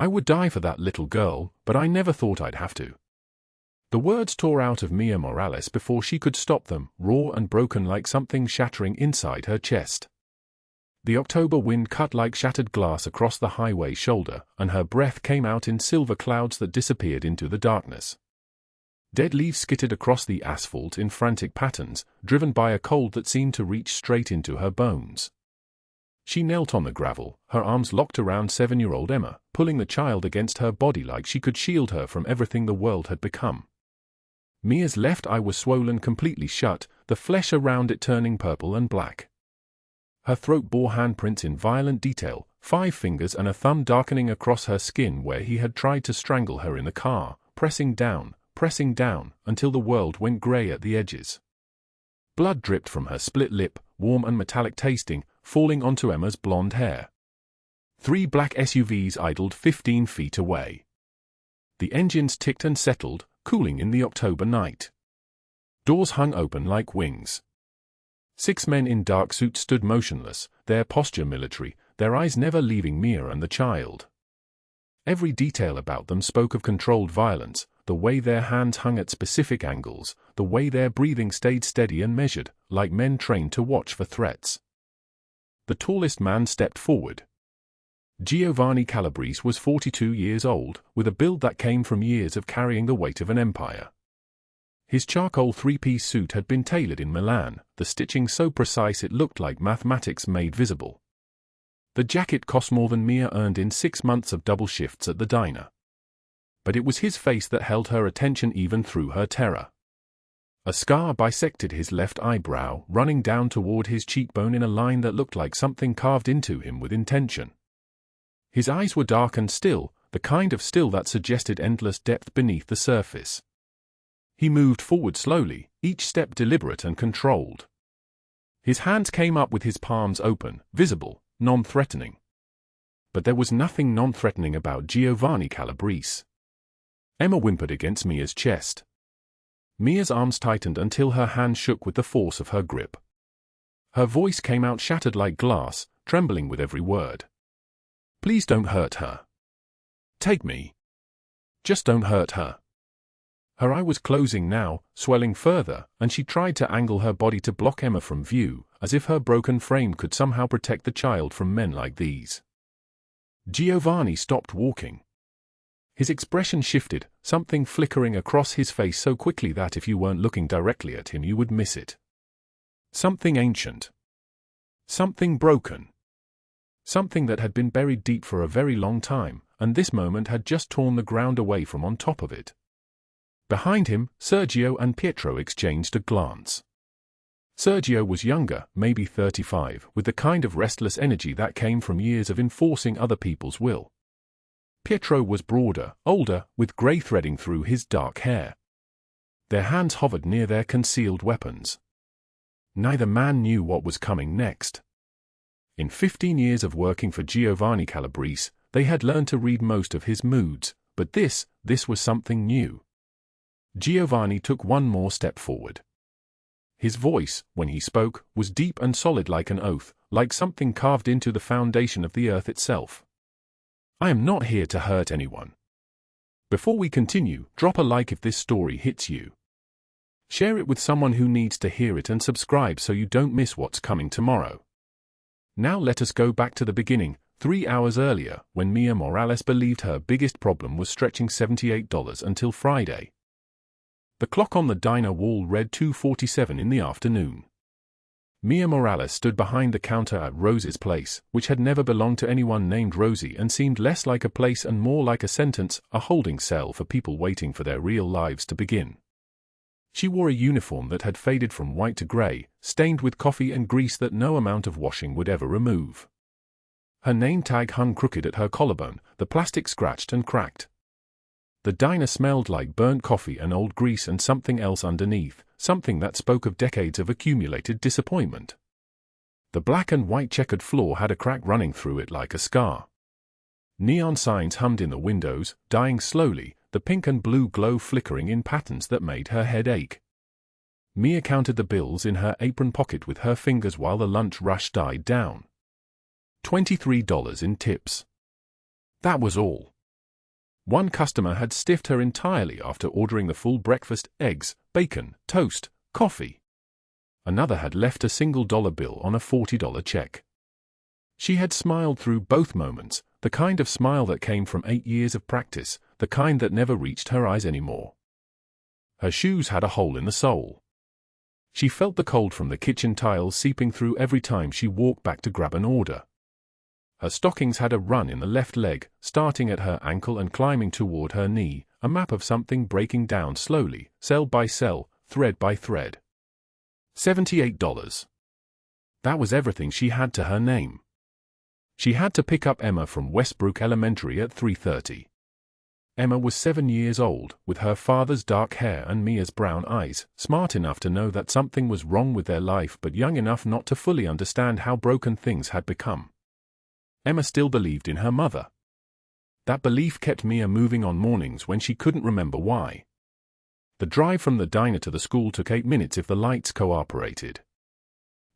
I would die for that little girl, but I never thought I'd have to." The words tore out of Mia Morales before she could stop them, raw and broken like something shattering inside her chest. The October wind cut like shattered glass across the highway shoulder, and her breath came out in silver clouds that disappeared into the darkness. Dead leaves skittered across the asphalt in frantic patterns, driven by a cold that seemed to reach straight into her bones. She knelt on the gravel, her arms locked around 7-year-old Emma, pulling the child against her body like she could shield her from everything the world had become. Mia's left eye was swollen completely shut, the flesh around it turning purple and black. Her throat bore handprints in violent detail, 5 fingers and a thumb darkening across her skin where he had tried to strangle her in the car, pressing down, until the world went grey at the edges. Blood dripped from her split lip, warm and metallic tasting, falling onto Emma's blonde hair. 3 black SUVs idled 15 feet away. The engines ticked and settled, cooling in the October night. Doors hung open like wings. 6 men in dark suits stood motionless, their posture military, their eyes never leaving Mia and the child. Every detail about them spoke of controlled violence, the way their hands hung at specific angles, the way their breathing stayed steady and measured, like men trained to watch for threats. The tallest man stepped forward. Giovanni Calabrese was 42 years old, with a build that came from years of carrying the weight of an empire. His charcoal 3-piece suit had been tailored in Milan, the stitching so precise it looked like mathematics made visible. The jacket cost more than Mia earned in 6 months of double shifts at the diner. But it was his face that held her attention even through her terror. A scar bisected his left eyebrow, running down toward his cheekbone in a line that looked like something carved into him with intention. His eyes were dark and still, the kind of still that suggested endless depth beneath the surface. He moved forward slowly, each step deliberate and controlled. His hands came up with his palms open, visible, non-threatening. But there was nothing non-threatening about Giovanni Calabrese. Emma whimpered against Mia's chest. Mia's arms tightened until her hand shook with the force of her grip. Her voice came out shattered like glass, trembling with every word. "Please don't hurt her. Take me. Just don't hurt her." Her eye was closing now, swelling further, and she tried to angle her body to block Emma from view, as if her broken frame could somehow protect the child from men like these. Giovanni stopped walking. His expression shifted, something flickering across his face so quickly that if you weren't looking directly at him you would miss it. Something ancient. Something broken. Something that had been buried deep for a very long time, and this moment had just torn the ground away from on top of it. Behind him, Sergio and Pietro exchanged a glance. Sergio was younger, maybe 35, with the kind of restless energy that came from years of enforcing other people's will. Pietro was broader, older, with grey threading through his dark hair. Their hands hovered near their concealed weapons. Neither man knew what was coming next. In 15 years of working for Giovanni Calabrese, they had learned to read most of his moods, but this was something new. Giovanni took one more step forward. His voice, when he spoke, was deep and solid like an oath, like something carved into the foundation of the earth itself. "I am not here to hurt anyone. Before we continue, drop a like if this story hits you. Share it with someone who needs to hear it and subscribe so you don't miss what's coming tomorrow." Now let us go back to the beginning, 3 hours earlier, when Mia Morales believed her biggest problem was stretching $78 until Friday. The clock on the diner wall read 2:47 in the afternoon. Mia Morales stood behind the counter at Rose's place, which had never belonged to anyone named Rosie and seemed less like a place and more like a sentence, a holding cell for people waiting for their real lives to begin. She wore a uniform that had faded from white to grey, stained with coffee and grease that no amount of washing would ever remove. Her name tag hung crooked at her collarbone, the plastic scratched and cracked. The diner smelled like burnt coffee and old grease and something else underneath, something that spoke of decades of accumulated disappointment. The black and white checkered floor had a crack running through it like a scar. Neon signs hummed in the windows, dying slowly, the pink and blue glow flickering in patterns that made her head ache. Mia counted the bills in her apron pocket with her fingers while the lunch rush died down. $23 in tips. That was all. One customer had stiffed her entirely after ordering the full breakfast: eggs, bacon, toast, coffee. Another had left a $1 bill on a $40 check. She had smiled through both moments, the kind of smile that came from 8 years of practice, the kind that never reached her eyes anymore. Her shoes had a hole in the sole. She felt the cold from the kitchen tiles seeping through every time she walked back to grab an order. Her stockings had a run in the left leg, starting at her ankle and climbing toward her knee, a map of something breaking down slowly, cell by cell, thread by thread. $78. That was everything she had to her name. She had to pick up Emma from Westbrook Elementary at 3:30. Emma was 7 years old, with her father's dark hair and Mia's brown eyes, smart enough to know that something was wrong with their life but young enough not to fully understand how broken things had become. Emma still believed in her mother. That belief kept Mia moving on mornings when she couldn't remember why. The drive from the diner to the school took 8 minutes if the lights cooperated.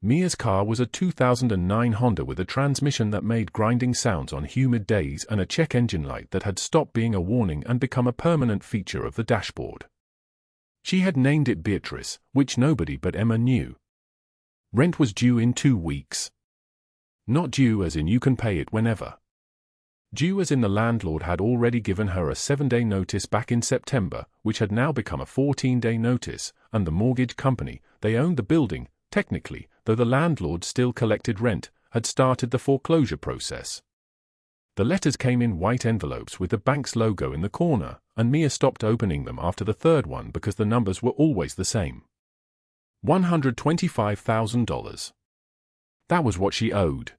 Mia's car was a 2009 Honda with a transmission that made grinding sounds on humid days and a check engine light that had stopped being a warning and become a permanent feature of the dashboard. She had named it Beatrice, which nobody but Emma knew. Rent was due in 2 weeks. Not due as in you can pay it whenever. Due as in the landlord had already given her a 7-day notice back in September, which had now become a 14-day notice, and the mortgage company, they owned the building, technically, though the landlord still collected rent, had started the foreclosure process. The letters came in white envelopes with the bank's logo in the corner, and Mia stopped opening them after the third one because the numbers were always the same. $125,000. That was what she owed.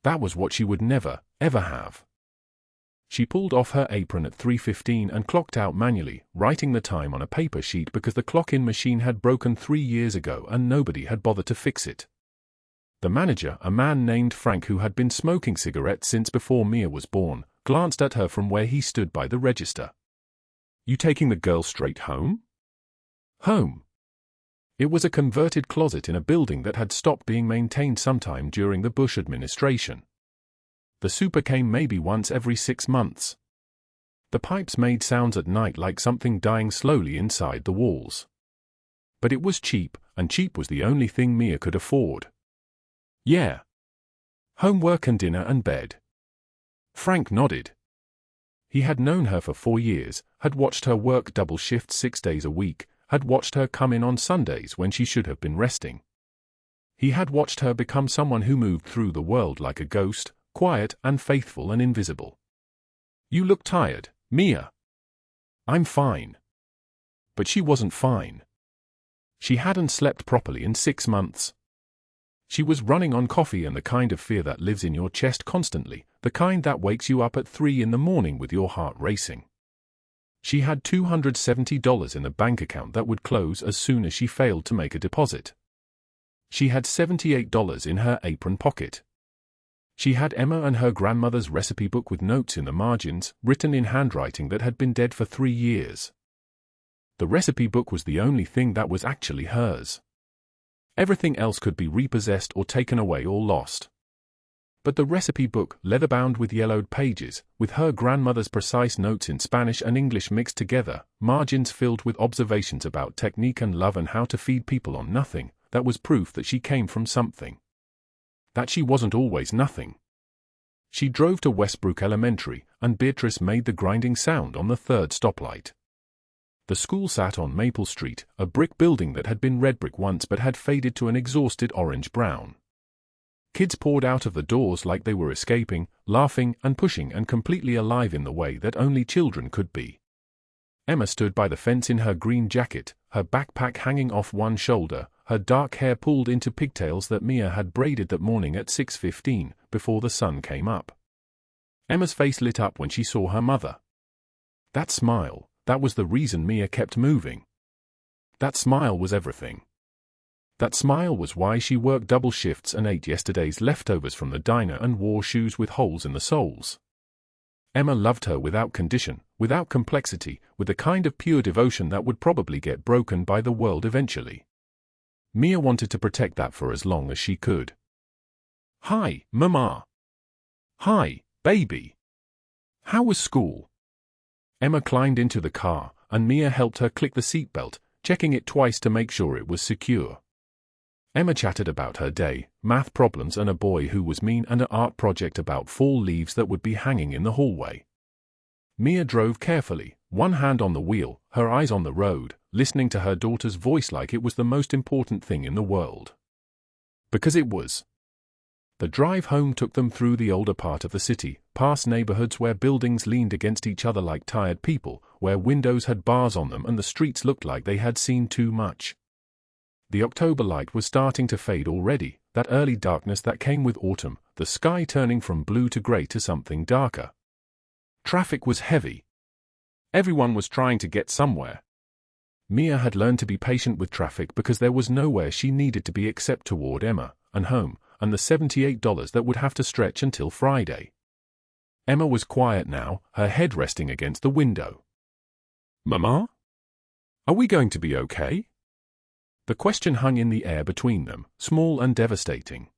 That was what she would never, ever have. She pulled off her apron at 3:15 and clocked out manually, writing the time on a paper sheet because the clock-in machine had broken 3 years ago and nobody had bothered to fix it. The manager, a man named Frank who had been smoking cigarettes since before Mia was born, glanced at her from where he stood by the register. "You taking the girl straight home?" Home. It was a converted closet in a building that had stopped being maintained sometime during the Bush administration. The super came maybe once every 6 months. The pipes made sounds at night like something dying slowly inside the walls. But it was cheap, and cheap was the only thing Mia could afford. Yeah. Homework and dinner and bed. Frank nodded. He had known her for 4 years, had watched her work double shifts 6 days a week, had watched her come in on Sundays when she should have been resting. He had watched her become someone who moved through the world like a ghost, quiet and faithful and invisible. "You look tired, Mia." "I'm fine." But she wasn't fine. She hadn't slept properly in 6 months. She was running on coffee and the kind of fear that lives in your chest constantly, the kind that wakes you up at 3 in the morning with your heart racing. She had $270 in the bank account that would close as soon as she failed to make a deposit. She had $78 in her apron pocket. She had Emma and her grandmother's recipe book with notes in the margins, written in handwriting that had been dead for 3 years. The recipe book was the only thing that was actually hers. Everything else could be repossessed or taken away or lost. But the recipe book, leather-bound with yellowed pages, with her grandmother's precise notes in Spanish and English mixed together, margins filled with observations about technique and love and how to feed people on nothing, that was proof that she came from something. That she wasn't always nothing. She drove to Westbrook Elementary, and Beatrice made the grinding sound on the 3rd stoplight. The school sat on Maple Street, a brick building that had been red brick once but had faded to an exhausted orange-brown. Kids poured out of the doors like they were escaping, laughing and pushing and completely alive in the way that only children could be. Emma stood by the fence in her green jacket, her backpack hanging off one shoulder, her dark hair pulled into pigtails that Mia had braided that morning at 6:15, before the sun came up. Emma's face lit up when she saw her mother. That smile, that was the reason Mia kept moving. That smile was everything. That smile was why she worked double shifts and ate yesterday's leftovers from the diner and wore shoes with holes in the soles. Emma loved her without condition, without complexity, with the kind of pure devotion that would probably get broken by the world eventually. Mia wanted to protect that for as long as she could. "Hi, Mama." "Hi, baby. How was school?" Emma climbed into the car, and Mia helped her click the seatbelt, checking it twice to make sure it was secure. Emma chatted about her day, math problems and a boy who was mean and an art project about fall leaves that would be hanging in the hallway. Mia drove carefully, one hand on the wheel, her eyes on the road, listening to her daughter's voice like it was the most important thing in the world. Because it was. The drive home took them through the older part of the city, past neighborhoods where buildings leaned against each other like tired people, where windows had bars on them and the streets looked like they had seen too much. The October light was starting to fade already, that early darkness that came with autumn, the sky turning from blue to gray to something darker. Traffic was heavy. Everyone was trying to get somewhere. Mia had learned to be patient with traffic because there was nowhere she needed to be except toward Emma, and home, and the $78 that would have to stretch until Friday. Emma was quiet now, her head resting against the window. "Mama? Are we going to be okay?" The question hung in the air between them, small and devastating.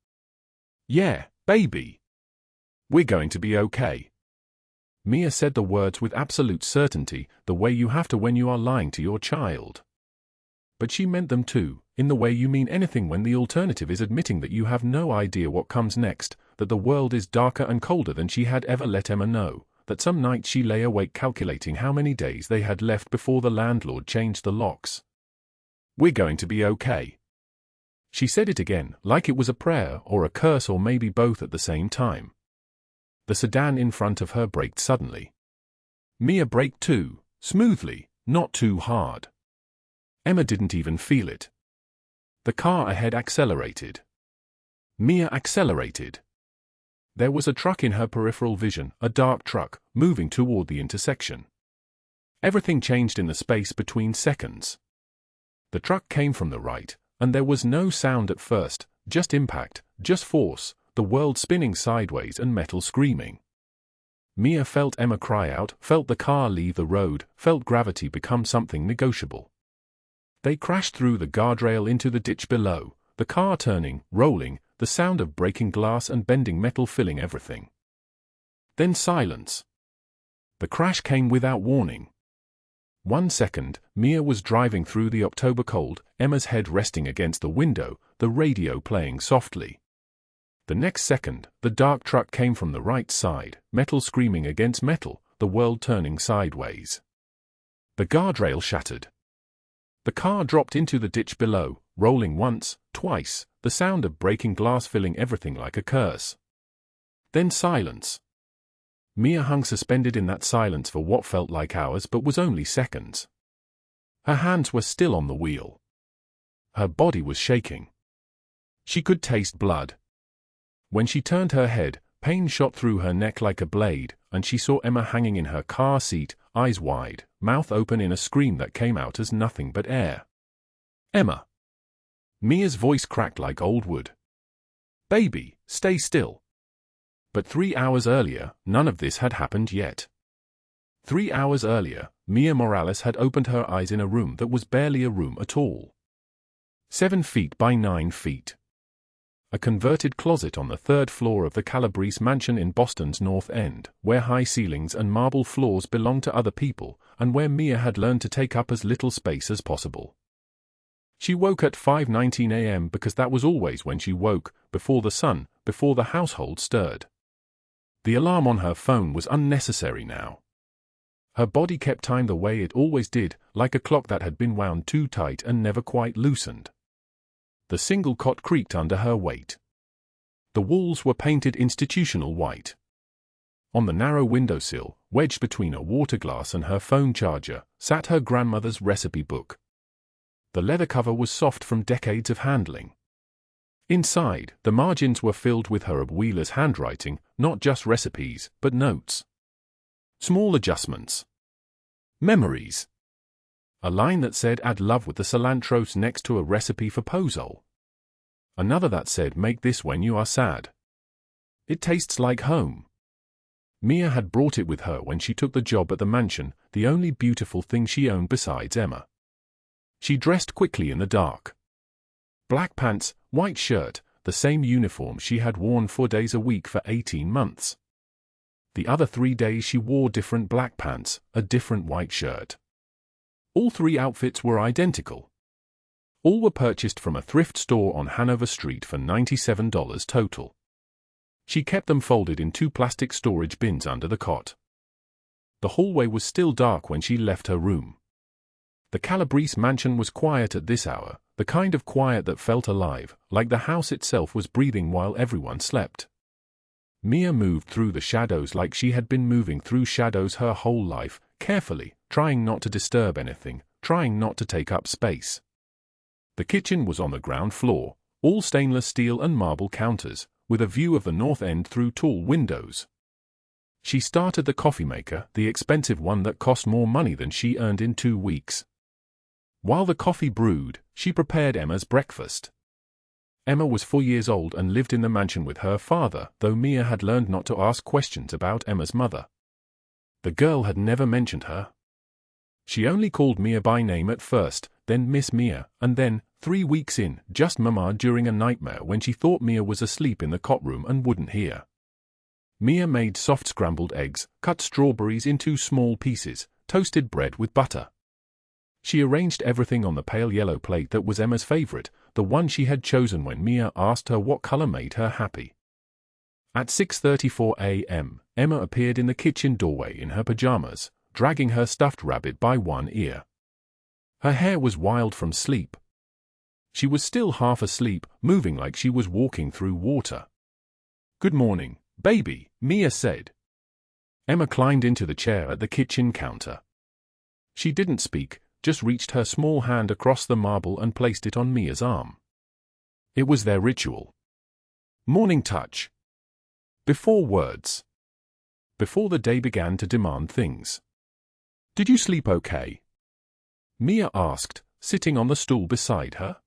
"Yeah, baby. We're going to be okay." Mia said the words with absolute certainty, the way you have to when you are lying to your child. But she meant them too, in the way you mean anything when the alternative is admitting that you have no idea what comes next, that the world is darker and colder than she had ever let Emma know, that some nights she lay awake calculating how many days they had left before the landlord changed the locks. "We're going to be okay." She said it again, like it was a prayer or a curse or maybe both at the same time. The sedan in front of her braked suddenly. Mia braked too, smoothly, not too hard. Emma didn't even feel it. The car ahead accelerated. Mia accelerated. There was a truck in her peripheral vision, a dark truck, moving toward the intersection. Everything changed in the space between seconds. The truck came from the right, and there was no sound at first, just impact, just force, the world spinning sideways and metal screaming. Mia felt Emma cry out, felt the car leave the road, felt gravity become something negotiable. They crashed through the guardrail into the ditch below, the car turning, rolling, the sound of breaking glass and bending metal filling everything. Then silence. The crash came without warning. 1 second, Mia was driving through the October cold, Emma's head resting against the window, the radio playing softly. The next second, the dark truck came from the right side, metal screaming against metal, the world turning sideways. The guardrail shattered. The car dropped into the ditch below, rolling once, twice, the sound of breaking glass filling everything like a curse. Then silence. Mia hung suspended in that silence for what felt like hours but was only seconds. Her hands were still on the wheel. Her body was shaking. She could taste blood. When she turned her head, pain shot through her neck like a blade, and she saw Emma hanging in her car seat, eyes wide, mouth open in a scream that came out as nothing but air. "Emma." Mia's voice cracked like old wood. "Baby, stay still." But 3 hours earlier, none of this had happened yet. 3 hours earlier, Mia Morales had opened her eyes in a room that was barely a room at all. 7 feet by 9 feet. A converted closet on the 3rd floor of the Calabrese mansion in Boston's North End, where high ceilings and marble floors belonged to other people, and where Mia had learned to take up as little space as possible. She woke at 5:19 a.m. because that was always when she woke, before the sun, before the household stirred. The alarm on her phone was unnecessary now. Her body kept time the way it always did, like a clock that had been wound too tight and never quite loosened. The single cot creaked under her weight. The walls were painted institutional white. On the narrow windowsill, wedged between a water glass and her phone charger, sat her grandmother's recipe book. The leather cover was soft from decades of handling. Inside, the margins were filled with her Wheeler's handwriting, not just recipes, but notes. Small adjustments. Memories. A line that said add love with the cilantros next to a recipe for pozole. Another that said make this when you are sad. It tastes like home. Mia had brought it with her when she took the job at the mansion, the only beautiful thing she owned besides Emma. She dressed quickly in the dark. Black pants, white shirt, the same uniform she had worn 4 days a week for 18 months. The other 3 days she wore different black pants, a different white shirt. All 3 outfits were identical. All were purchased from a thrift store on Hanover Street for $97 total. She kept them folded in 2 plastic storage bins under the cot. The hallway was still dark when she left her room. The Calabrese mansion was quiet at this hour, the kind of quiet that felt alive, like the house itself was breathing while everyone slept. Mia moved through the shadows like she had been moving through shadows her whole life, carefully, trying not to disturb anything, trying not to take up space. The kitchen was on the ground floor, all stainless steel and marble counters, with a view of the north end through tall windows. She started the coffee maker, the expensive one that cost more money than she earned in 2 weeks. While the coffee brewed, she prepared Emma's breakfast. Emma was 4 years old and lived in the mansion with her father, though Mia had learned not to ask questions about Emma's mother. The girl had never mentioned her. She only called Mia by name at first, then Miss Mia, and then, 3 weeks in, just Mama during a nightmare when she thought Mia was asleep in the cot room and wouldn't hear. Mia made soft scrambled eggs, cut strawberries into small pieces, toasted bread with butter. She arranged everything on the pale yellow plate that was Emma's favorite, the one she had chosen when Mia asked her what color made her happy. At 6:34 a.m., Emma appeared in the kitchen doorway in her pajamas, dragging her stuffed rabbit by one ear. Her hair was wild from sleep. She was still half asleep, moving like she was walking through water. "Good morning, baby," Mia said. Emma climbed into the chair at the kitchen counter. She didn't speak, just reached her small hand across the marble and placed it on Mia's arm. It was their ritual. Morning touch. Before words. Before the day began to demand things. "Did you sleep okay?" Mia asked, sitting on the stool beside her.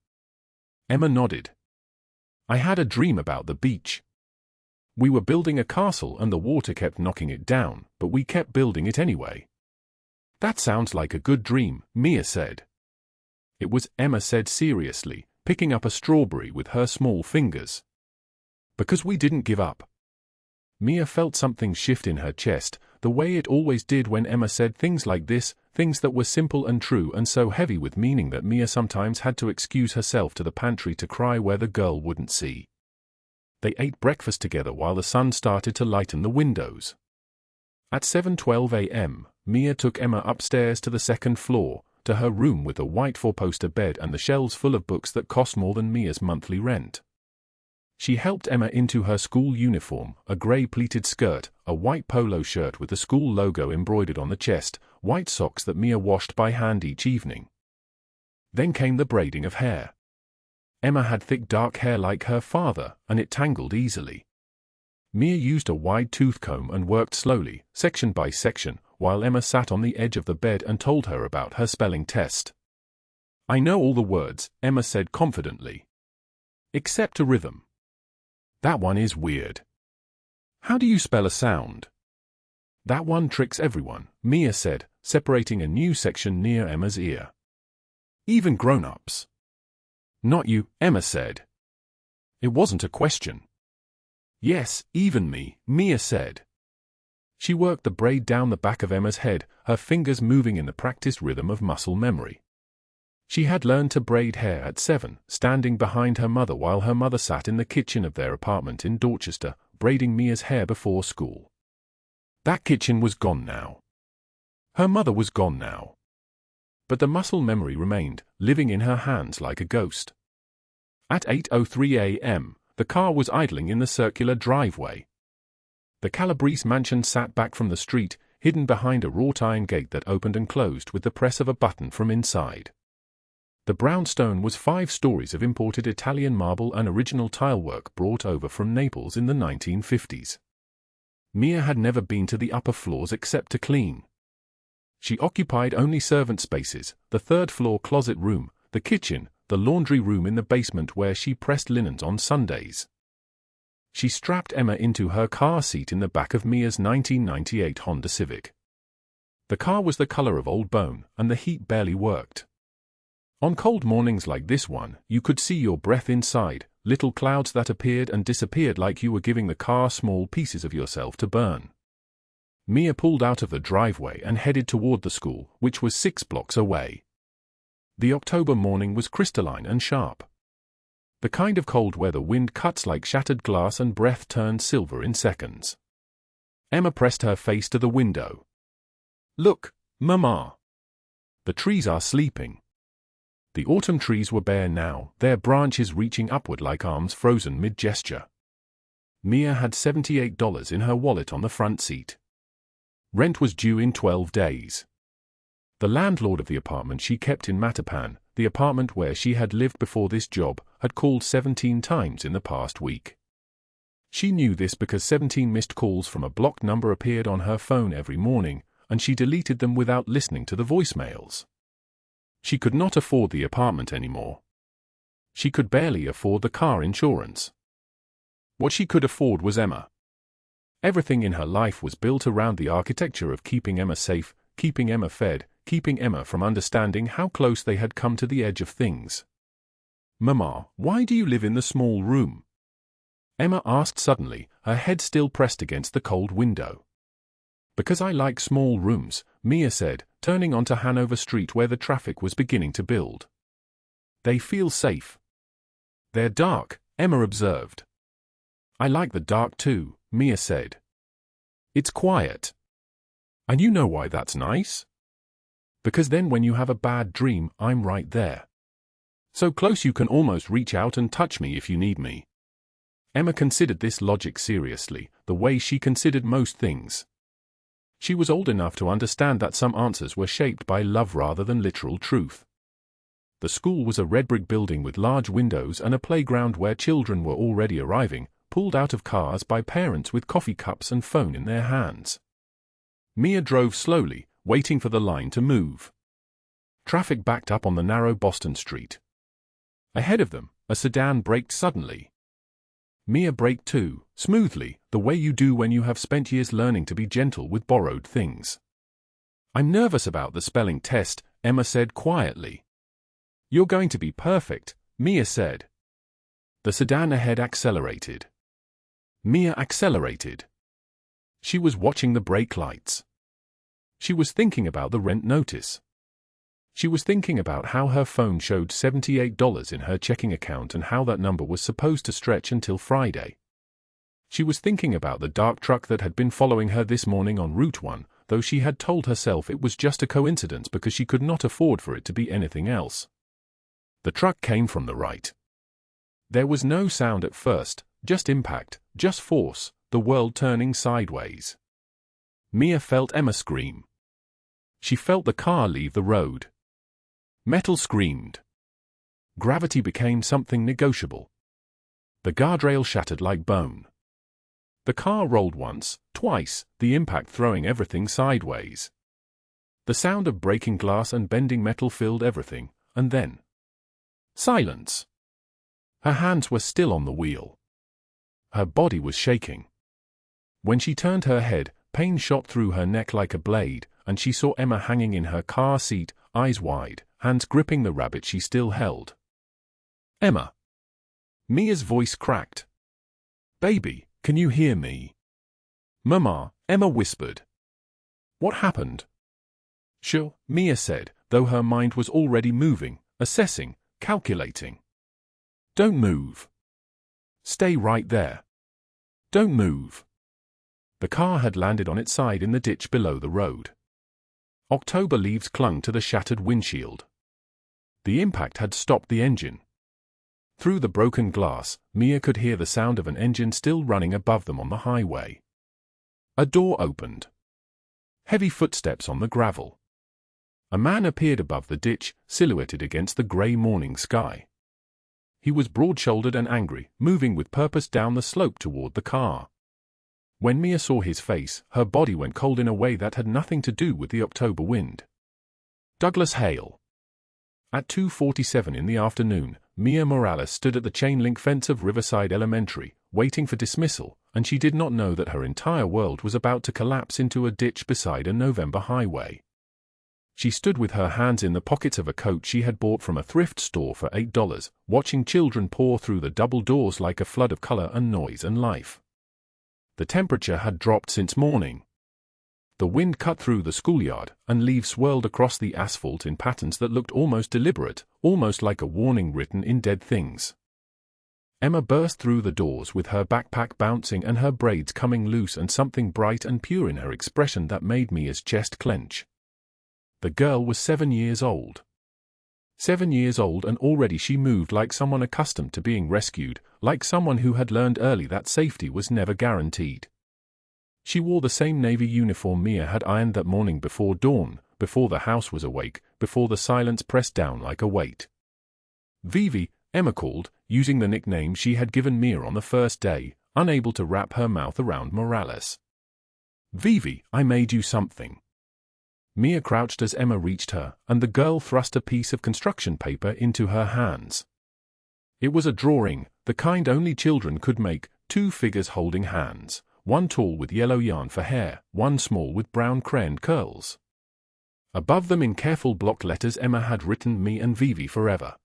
Emma nodded. "I had a dream about the beach. We were building a castle and the water kept knocking it down, but we kept building it anyway." "That sounds like a good dream," Mia said. "It was," Emma said seriously, picking up a strawberry with her small fingers. "Because we didn't give up." Mia felt something shift in her chest, the way it always did when Emma said things like this, things that were simple and true and so heavy with meaning that Mia sometimes had to excuse herself to the pantry to cry where the girl wouldn't see. They ate breakfast together while the sun started to lighten the windows. At 7:12 a.m., Mia took Emma upstairs to the second floor, to her room with a white 4-poster bed and the shelves full of books that cost more than Mia's monthly rent. She helped Emma into her school uniform, a grey pleated skirt, a white polo shirt with the school logo embroidered on the chest, white socks that Mia washed by hand each evening. Then came the braiding of hair. Emma had thick dark hair like her father, and it tangled easily. Mia used a wide tooth comb and worked slowly, section by section, while Emma sat on the edge of the bed and told her about her spelling test. "I know all the words," Emma said confidently. "Except a rhythm. That one is weird. How do you spell a sound?" "That one tricks everyone," Mia said, separating a new section near Emma's ear. "Even grown-ups." "Not you," Emma said. It wasn't a question. "Yes, even me," Mia said. She worked the braid down the back of Emma's head, her fingers moving in the practiced rhythm of muscle memory. She had learned to braid hair at 7, standing behind her mother while her mother sat in the kitchen of their apartment in Dorchester, braiding Mia's hair before school. That kitchen was gone now. Her mother was gone now. But the muscle memory remained, living in her hands like a ghost. At 8:03 a.m., the car was idling in the circular driveway. The Calabrese mansion sat back from the street, hidden behind a wrought iron gate that opened and closed with the press of a button from inside. The brownstone was 5 stories of imported Italian marble and original tilework brought over from Naples in the 1950s. Mia had never been to the upper floors except to clean. She occupied only servant spaces, the third-floor closet room, the kitchen, the laundry room in the basement where she pressed linens on Sundays. She strapped Emma into her car seat in the back of Mia's 1998 Honda Civic. The car was the color of old bone, and the heat barely worked. On cold mornings like this one, you could see your breath inside, little clouds that appeared and disappeared like you were giving the car small pieces of yourself to burn. Mia pulled out of the driveway and headed toward the school, which was 6 blocks away. The October morning was crystalline and sharp. The kind of cold where the wind cuts like shattered glass and breath turns silver in seconds. Emma pressed her face to the window. "Look, Mama. The trees are sleeping." The autumn trees were bare now, their branches reaching upward like arms frozen mid-gesture. Mia had $78 in her wallet on the front seat. Rent was due in 12 days. The landlord of the apartment she kept in Mattapan, the apartment where she had lived before this job, had called 17 times in the past week. She knew this because 17 missed calls from a blocked number appeared on her phone every morning, and she deleted them without listening to the voicemails. She could not afford the apartment anymore. She could barely afford the car insurance. What she could afford was Emma. Everything in her life was built around the architecture of keeping Emma safe, keeping Emma fed, keeping Emma from understanding how close they had come to the edge of things. "Mama, why do you live in the small room?" Emma asked suddenly, her head still pressed against the cold window. "Because I like small rooms," Mia said, turning onto Hanover Street where the traffic was beginning to build. "They feel safe." "They're dark," Emma observed. "I like the dark too," Mia said. "It's quiet." "And you know why that's nice?" "Because then when you have a bad dream, I'm right there. So close you can almost reach out and touch me if you need me." Emma considered this logic seriously, the way she considered most things. She was old enough to understand that some answers were shaped by love rather than literal truth. The school was a red brick building with large windows and a playground where children were already arriving, pulled out of cars by parents with coffee cups and phone in their hands. Mia drove slowly, waiting for the line to move. Traffic backed up on the narrow Boston street. Ahead of them, a sedan braked suddenly. Mia braked too, smoothly, the way you do when you have spent years learning to be gentle with borrowed things. "I'm nervous about the spelling test," Emma said quietly. "You're going to be perfect," Mia said. The sedan ahead accelerated. Mia accelerated. She was watching the brake lights. She was thinking about the rent notice. She was thinking about how her phone showed $78 in her checking account and how that number was supposed to stretch until Friday. She was thinking about the dark truck that had been following her this morning on Route 1, though she had told herself it was just a coincidence because she could not afford for it to be anything else. The truck came from the right. There was no sound at first, just impact, just force, the world turning sideways. Mia felt Emma scream. She felt the car leave the road. Metal screamed. Gravity became something negotiable. The guardrail shattered like bone. The car rolled once, twice, the impact throwing everything sideways. The sound of breaking glass and bending metal filled everything, and then silence. Her hands were still on the wheel. Her body was shaking. When she turned her head, pain shot through her neck like a blade, and she saw Emma hanging in her car seat, eyes wide, hands gripping the rabbit she still held. "Emma." Mia's voice cracked. "Baby, can you hear me?" "Mama," Emma whispered. "What happened?" "Sure," Mia said, though her mind was already moving, assessing, calculating. "Don't move. Stay right there. Don't move." The car had landed on its side in the ditch below the road. October leaves clung to the shattered windshield. The impact had stopped the engine. Through the broken glass, Mia could hear the sound of an engine still running above them on the highway. A door opened. Heavy footsteps on the gravel. A man appeared above the ditch, silhouetted against the grey morning sky. He was broad-shouldered and angry, moving with purpose down the slope toward the car. When Mia saw his face, her body went cold in a way that had nothing to do with the October wind. Douglas Hale. At 2:47 in the afternoon, Mia Morales stood at the chain-link fence of Riverside Elementary, waiting for dismissal, and she did not know that her entire world was about to collapse into a ditch beside a November highway. She stood with her hands in the pockets of a coat she had bought from a thrift store for $8, watching children pour through the double doors like a flood of color and noise and life. The temperature had dropped since morning. The wind cut through the schoolyard, and leaves swirled across the asphalt in patterns that looked almost deliberate, almost like a warning written in dead things. Emma burst through the doors with her backpack bouncing and her braids coming loose and something bright and pure in her expression that made Mia's chest clench. The girl was 7 years old. 7 years old, and already she moved like someone accustomed to being rescued, like someone who had learned early that safety was never guaranteed. She wore the same navy uniform Mia had ironed that morning before dawn, before the house was awake, before the silence pressed down like a weight. Vivi, Emma called, using the nickname she had given Mia on the first day, unable to wrap her mouth around Morales. Vivi, I made you something. Mia crouched as Emma reached her, and the girl thrust a piece of construction paper into her hands. It was a drawing, the kind only children could make, 2 figures holding hands, one tall with yellow yarn for hair, one small with brown crayon curls. Above them in careful block letters Emma had written Me and Vivi forever.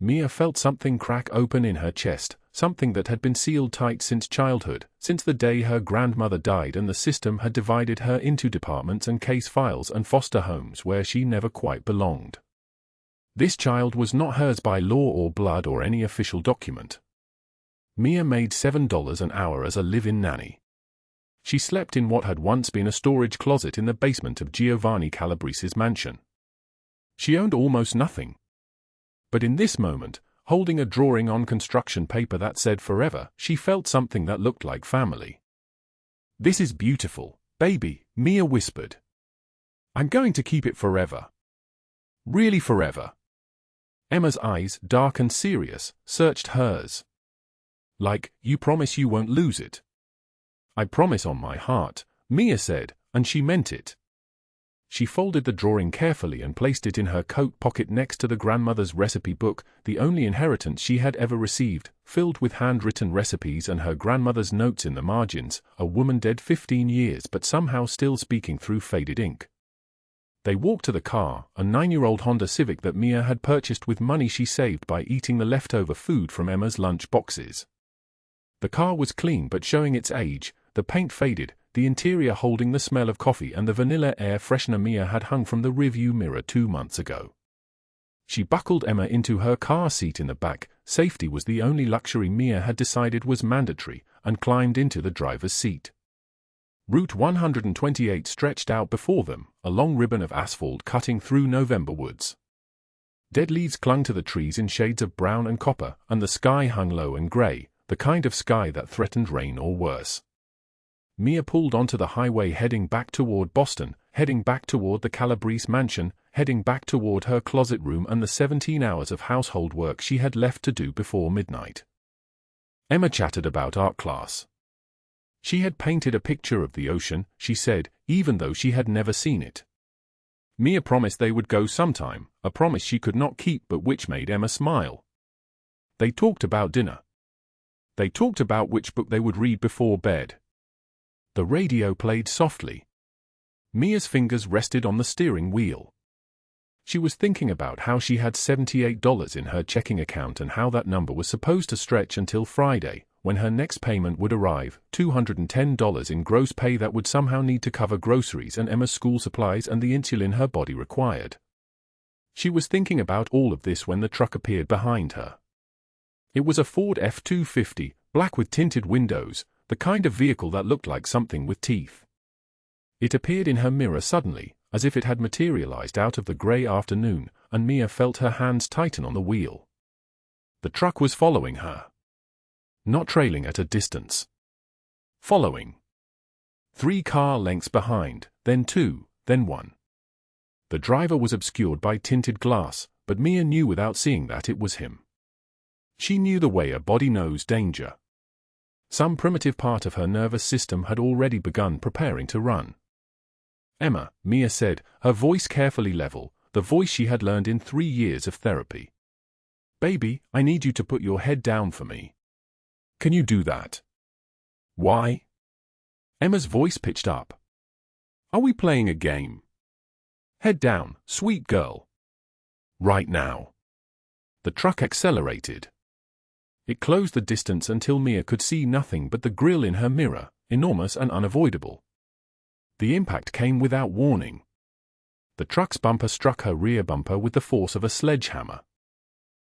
Mia felt something crack open in her chest, something that had been sealed tight since childhood, since the day her grandmother died and the system had divided her into departments and case files and foster homes where she never quite belonged. This child was not hers by law or blood or any official document. Mia made $7 an hour as a live-in nanny. She slept in what had once been a storage closet in the basement of Giovanni Calabrese's mansion. She owned almost nothing. But in this moment, holding a drawing on construction paper that said forever, she felt something that looked like family. This is beautiful, baby, Mia whispered. I'm going to keep it forever. Really forever. Emma's eyes, dark and serious, searched hers. Like, you promise you won't lose it? I promise on my heart, Mia said, and she meant it. She folded the drawing carefully and placed it in her coat pocket next to the grandmother's recipe book, the only inheritance she had ever received, filled with handwritten recipes and her grandmother's notes in the margins, a woman dead 15 years but somehow still speaking through faded ink. They walked to the car, a 9-year-old Honda Civic that Mia had purchased with money she saved by eating the leftover food from Emma's lunch boxes. The car was clean but showing its age, the paint faded, the interior holding the smell of coffee and the vanilla air freshener Mia had hung from the rearview mirror 2 months ago. She buckled Emma into her car seat in the back, safety was the only luxury Mia had decided was mandatory, and climbed into the driver's seat. Route 128 stretched out before them, a long ribbon of asphalt cutting through November woods. Dead leaves clung to the trees in shades of brown and copper, and the sky hung low and grey, the kind of sky that threatened rain or worse. Mia pulled onto the highway heading back toward Boston, heading back toward the Calabrese mansion, heading back toward her closet room and the 17 hours of household work she had left to do before midnight. Emma chattered about art class. She had painted a picture of the ocean, she said, even though she had never seen it. Mia promised they would go sometime, a promise she could not keep but which made Emma smile. They talked about dinner. They talked about which book they would read before bed. The radio played softly. Mia's fingers rested on the steering wheel. She was thinking about how she had $78 in her checking account and how that number was supposed to stretch until Friday, when her next payment would arrive, $210 in gross pay that would somehow need to cover groceries and Emma's school supplies and the insulin her body required. She was thinking about all of this when the truck appeared behind her. It was a Ford F-250, black with tinted windows, the kind of vehicle that looked like something with teeth. It appeared in her mirror suddenly, as if it had materialized out of the grey afternoon, and Mia felt her hands tighten on the wheel. The truck was following her. Not trailing at a distance. Following. 3 car lengths behind, then 2, then 1. The driver was obscured by tinted glass, but Mia knew without seeing that it was him. She knew the way a body knows danger. Some primitive part of her nervous system had already begun preparing to run. Emma, Mia said, her voice carefully level, the voice she had learned in 3 years of therapy. Baby, I need you to put your head down for me. Can you do that? Why? Emma's voice pitched up. Are we playing a game? Head down, sweet girl. Right now. The truck accelerated. It closed the distance until Mia could see nothing but the grille in her mirror, enormous and unavoidable. The impact came without warning. The truck's bumper struck her rear bumper with the force of a sledgehammer.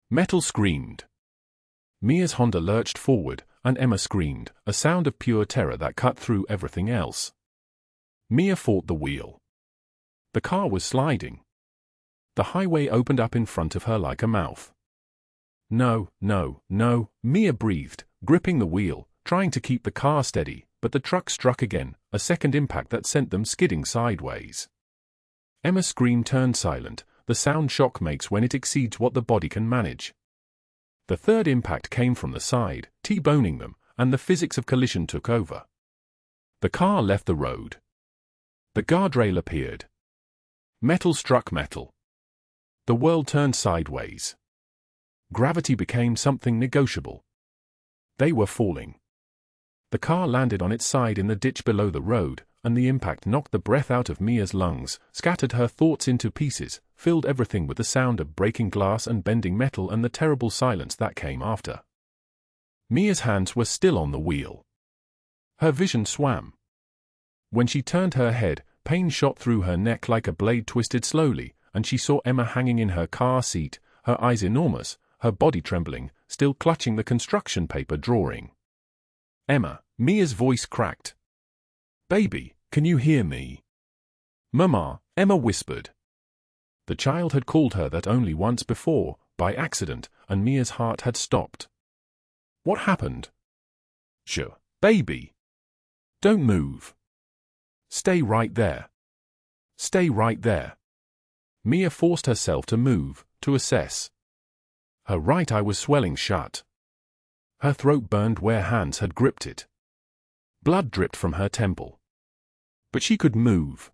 Metal screamed. Mia's Honda lurched forward, and Emma screamed, a sound of pure terror that cut through everything else. Mia fought the wheel. The car was sliding. The highway opened up in front of her like a mouth. No, no, no, Mia breathed, gripping the wheel, trying to keep the car steady, but the truck struck again, a second impact that sent them skidding sideways. Emma's scream turned silent, the sound shock makes when it exceeds what the body can manage. The third impact came from the side, T-boning them, and the physics of collision took over. The car left the road. The guardrail appeared. Metal struck metal. The world turned sideways. Gravity became something negotiable. They were falling. The car landed on its side in the ditch below the road, and the impact knocked the breath out of Mia's lungs, scattered her thoughts into pieces, filled everything with the sound of breaking glass and bending metal and the terrible silence that came after. Mia's hands were still on the wheel. Her vision swam. When she turned her head, pain shot through her neck like a blade twisted slowly, and she saw Emma hanging in her car seat, her eyes enormous, her body trembling, still clutching the construction paper drawing. Emma, Mia's voice cracked. "Baby, can you hear me?" "Mama," Emma whispered. The child had called her that only once before, by accident, and Mia's heart had stopped. What happened? "Sure, baby. Don't move. Stay right there. Stay right there." Mia forced herself to move, to assess. Her right eye was swelling shut. Her throat burned where hands had gripped it. Blood dripped from her temple. But she could move.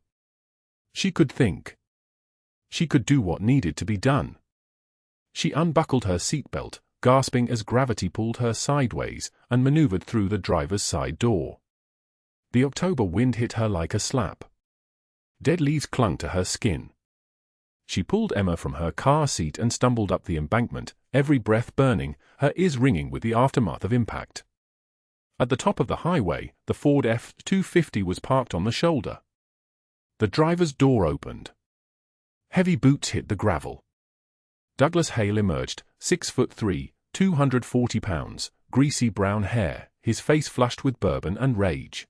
She could think. She could do what needed to be done. She unbuckled her seatbelt, gasping as gravity pulled her sideways, and maneuvered through the driver's side door. The October wind hit her like a slap. Dead leaves clung to her skin. She pulled Emma from her car seat and stumbled up the embankment, every breath burning, her ears ringing with the aftermath of impact. At the top of the highway, the Ford F-250 was parked on the shoulder. The driver's door opened. Heavy boots hit the gravel. Douglas Hale emerged, 6'3", 240 pounds, greasy brown hair, his face flushed with bourbon and rage.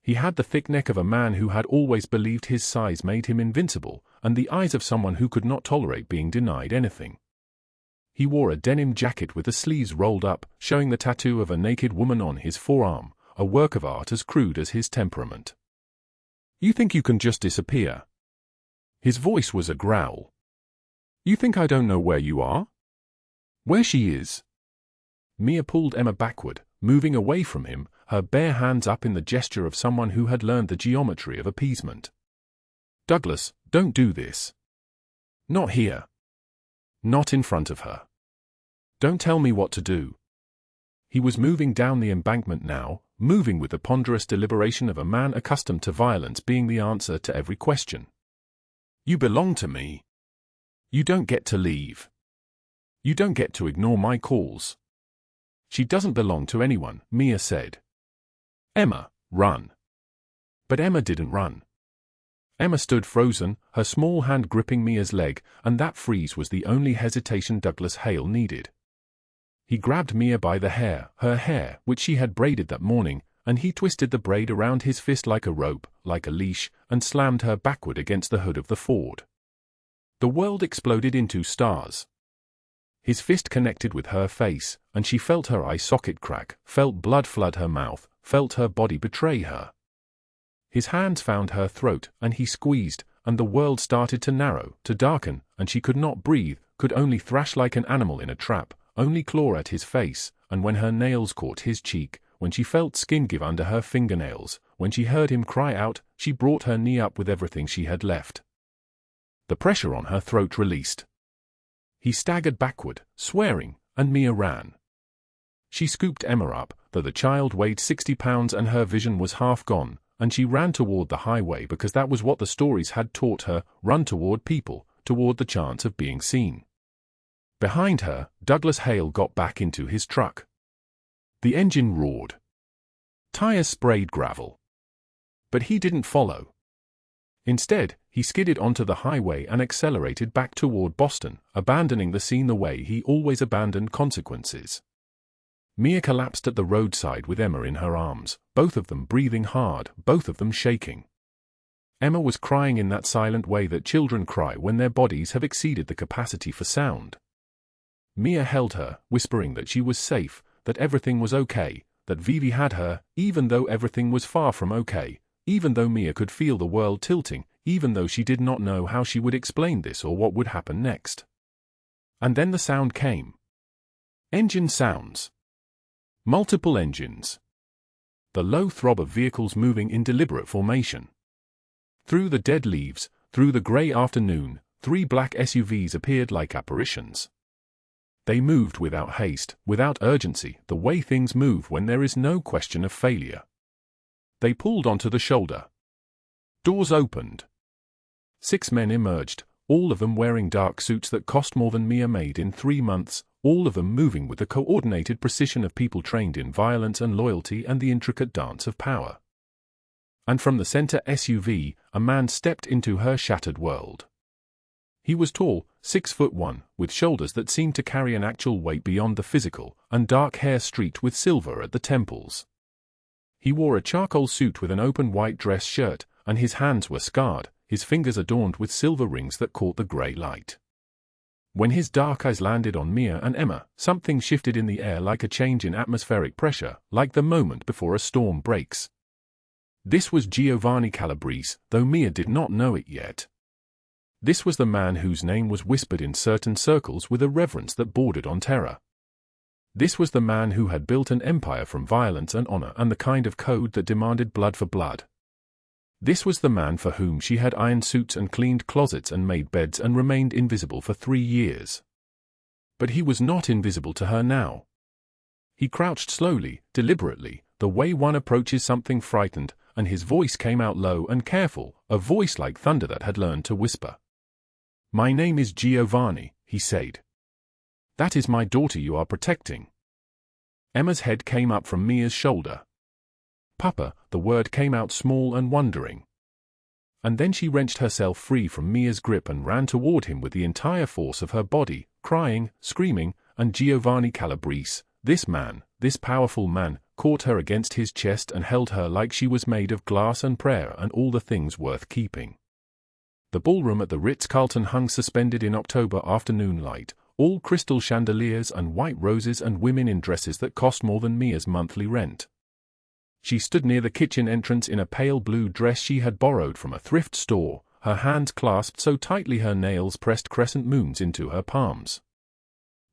He had the thick neck of a man who had always believed his size made him invincible, and the eyes of someone who could not tolerate being denied anything. He wore a denim jacket with the sleeves rolled up, showing the tattoo of a naked woman on his forearm, a work of art as crude as his temperament. "You think you can just disappear?" His voice was a growl. "You think I don't know where you are? Where she is?" Mia pulled Emma backward, moving away from him, her bare hands up in the gesture of someone who had learned the geometry of appeasement. "Douglas, don't do this. Not here. Not in front of her. Don't tell me what to do." He was moving down the embankment now, moving with the ponderous deliberation of a man accustomed to violence being the answer to every question. "You belong to me. You don't get to leave. You don't get to ignore my calls." "She doesn't belong to anyone," Mia said. "Emma, run." But Emma didn't run. Emma stood frozen, her small hand gripping Mia's leg, and that freeze was the only hesitation Douglas Hale needed. He grabbed Mia by the hair, her hair, which she had braided that morning, and he twisted the braid around his fist like a rope, like a leash, and slammed her backward against the hood of the Ford. The world exploded into stars. His fist connected with her face, and she felt her eye socket crack, felt blood flood her mouth, felt her body betray her. His hands found her throat, and he squeezed, and the world started to narrow, to darken, and she could not breathe, could only thrash like an animal in a trap, only claw at his face, and when her nails caught his cheek, when she felt skin give under her fingernails, when she heard him cry out, she brought her knee up with everything she had left. The pressure on her throat released. He staggered backward, swearing, and Mia ran. She scooped Emma up, though the child weighed 60 pounds and her vision was half gone, and she ran toward the highway because that was what the stories had taught her, run toward people, toward the chance of being seen. Behind her, Douglas Hale got back into his truck. The engine roared. Tires sprayed gravel. But he didn't follow. Instead, he skidded onto the highway and accelerated back toward Boston, abandoning the scene the way he always abandoned consequences. Mia collapsed at the roadside with Emma in her arms, both of them breathing hard, both of them shaking. Emma was crying in that silent way that children cry when their bodies have exceeded the capacity for sound. Mia held her, whispering that she was safe, that everything was okay, that Vivi had her, even though everything was far from okay, even though Mia could feel the world tilting, even though she did not know how she would explain this or what would happen next. And then the sound came. Engine sounds. Multiple engines. The low throb of vehicles moving in deliberate formation. Through the dead leaves, through the grey afternoon, 3 black SUVs appeared like apparitions. They moved without haste, without urgency, the way things move when there is no question of failure. They pulled onto the shoulder. Doors opened. 6 men emerged, all of them wearing dark suits that cost more than Mia made in 3 months, all of them moving with the coordinated precision of people trained in violence and loyalty and the intricate dance of power. And from the center SUV, a man stepped into her shattered world. He was tall, 6'1", with shoulders that seemed to carry an actual weight beyond the physical, and dark hair streaked with silver at the temples. He wore a charcoal suit with an open white dress shirt, and his hands were scarred, his fingers adorned with silver rings that caught the grey light. When his dark eyes landed on Mia and Emma, something shifted in the air like a change in atmospheric pressure, like the moment before a storm breaks. This was Giovanni Calabrese, though Mia did not know it yet. This was the man whose name was whispered in certain circles with a reverence that bordered on terror. This was the man who had built an empire from violence and honor and the kind of code that demanded blood for blood. This was the man for whom she had ironed suits and cleaned closets and made beds and remained invisible for 3 years. But he was not invisible to her now. He crouched slowly, deliberately, the way one approaches something frightened, and his voice came out low and careful, a voice like thunder that had learned to whisper. "My name is Giovanni," he said. "That is my daughter you are protecting." Emma's head came up from Mia's shoulder. "Papa," the word came out small and wondering. And then she wrenched herself free from Mia's grip and ran toward him with the entire force of her body, crying, screaming, and Giovanni Calabrese, this man, this powerful man, caught her against his chest and held her like she was made of glass and prayer and all the things worth keeping. The ballroom at the Ritz-Carlton hung suspended in October afternoon light, all crystal chandeliers and white roses and women in dresses that cost more than Mia's monthly rent. She stood near the kitchen entrance in a pale blue dress she had borrowed from a thrift store, her hands clasped so tightly her nails pressed crescent moons into her palms.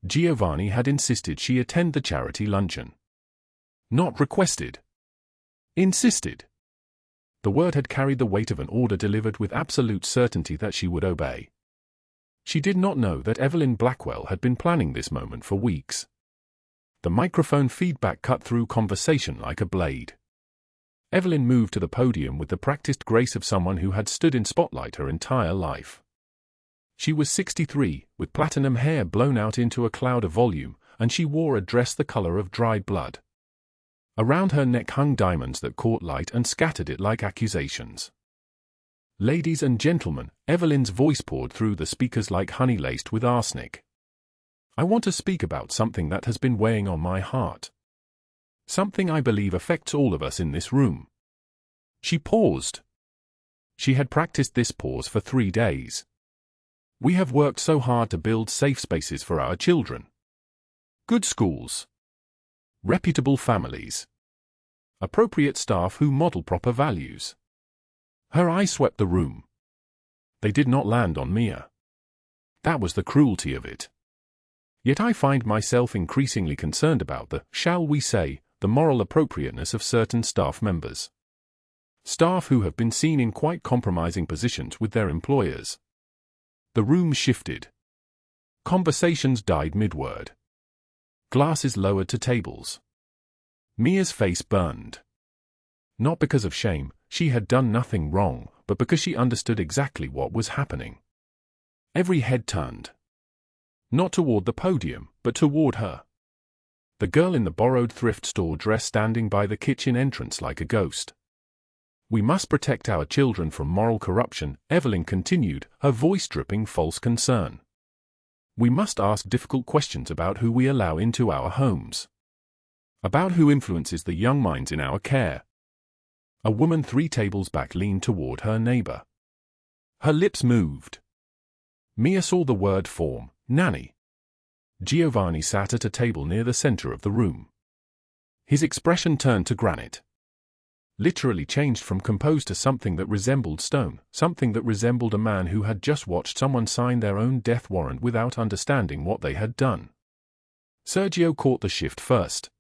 Giovanni had insisted she attend the charity luncheon. Not requested. Insisted. The word had carried the weight of an order delivered with absolute certainty that she would obey. She did not know that Evelyn Blackwell had been planning this moment for weeks. The microphone feedback cut through conversation like a blade. Evelyn moved to the podium with the practiced grace of someone who had stood in spotlight her entire life. She was 63, with platinum hair blown out into a cloud of volume, and she wore a dress the color of dried blood. Around her neck hung diamonds that caught light and scattered it like accusations. "Ladies and gentlemen," Evelyn's voice poured through the speakers like honey laced with arsenic. "I want to speak about something that has been weighing on my heart. Something I believe affects all of us in this room." She paused. She had practiced this pause for 3 days. "We have worked so hard to build safe spaces for our children. Good schools. Reputable families. Appropriate staff who model proper values." Her eye swept the room. They did not land on Mia. That was the cruelty of it. Yet I find myself increasingly concerned about the, shall we say, the moral appropriateness of certain staff members. Staff who have been seen in quite compromising positions with their employers. The room shifted. Conversations died mid-word. Glasses lowered to tables. Mia's face burned. Not because of shame, she had done nothing wrong, but because she understood exactly what was happening. Every head turned. Not toward the podium, but toward her. The girl in the borrowed thrift store dress standing by the kitchen entrance like a ghost. We must protect our children from moral corruption, Evelyn continued, her voice dripping false concern. We must ask difficult questions about who we allow into our homes. About who influences the young minds in our care. A woman 3 tables back leaned toward her neighbor. Her lips moved. Mia saw the word form, nanny. Giovanni sat at a table near the center of the room. His expression turned to granite. Literally changed from composed to something that resembled stone, something that resembled a man who had just watched someone sign their own death warrant without understanding what they had done. Sergio caught the shift first.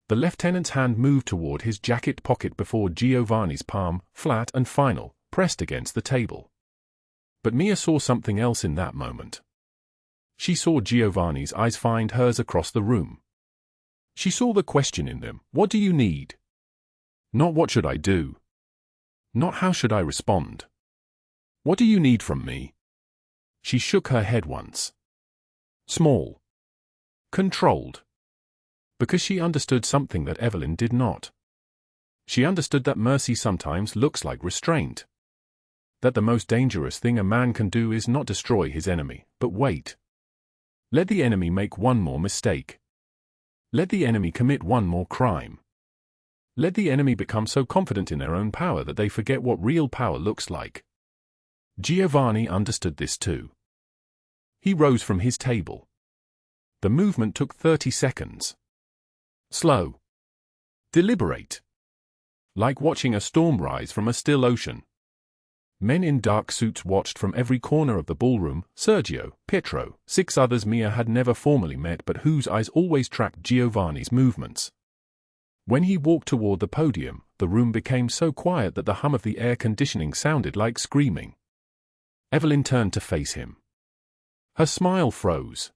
The lieutenant's hand moved toward his jacket pocket before Giovanni's palm, flat and final, pressed against the table. But Mia saw something else in that moment. She saw Giovanni's eyes find hers across the room. She saw the question in them, what do you need? Not what should I do? Not how should I respond? What do you need from me? She shook her head once. Small. Controlled. Because she understood something that Evelyn did not. She understood that mercy sometimes looks like restraint. That the most dangerous thing a man can do is not destroy his enemy, but wait. Let the enemy make one more mistake. Let the enemy commit one more crime. Let the enemy become so confident in their own power that they forget what real power looks like. Giovanni understood this too. He rose from his table. The movement took 30 seconds. Slow. Deliberate. Like watching a storm rise from a still ocean. Men in dark suits watched from every corner of the ballroom, Sergio, Pietro, 6 others Mia had never formally met but whose eyes always tracked Giovanni's movements. When he walked toward the podium, the room became so quiet that the hum of the air conditioning sounded like screaming. Evelyn turned to face him. Her smile froze.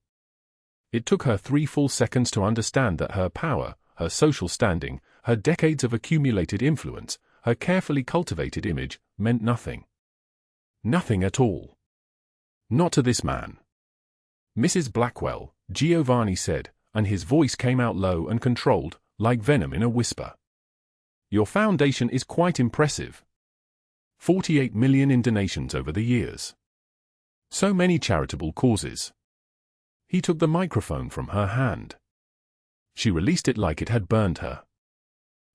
It took her 3 full seconds to understand that her power, her social standing, her decades of accumulated influence, her carefully cultivated image, meant nothing. Nothing at all. Not to this man. Mrs. Blackwell, Giovanni said, and his voice came out low and controlled, like venom in a whisper. Your foundation is quite impressive. 48 million in donations over the years. So many charitable causes. He took the microphone from her hand. She released it like it had burned her.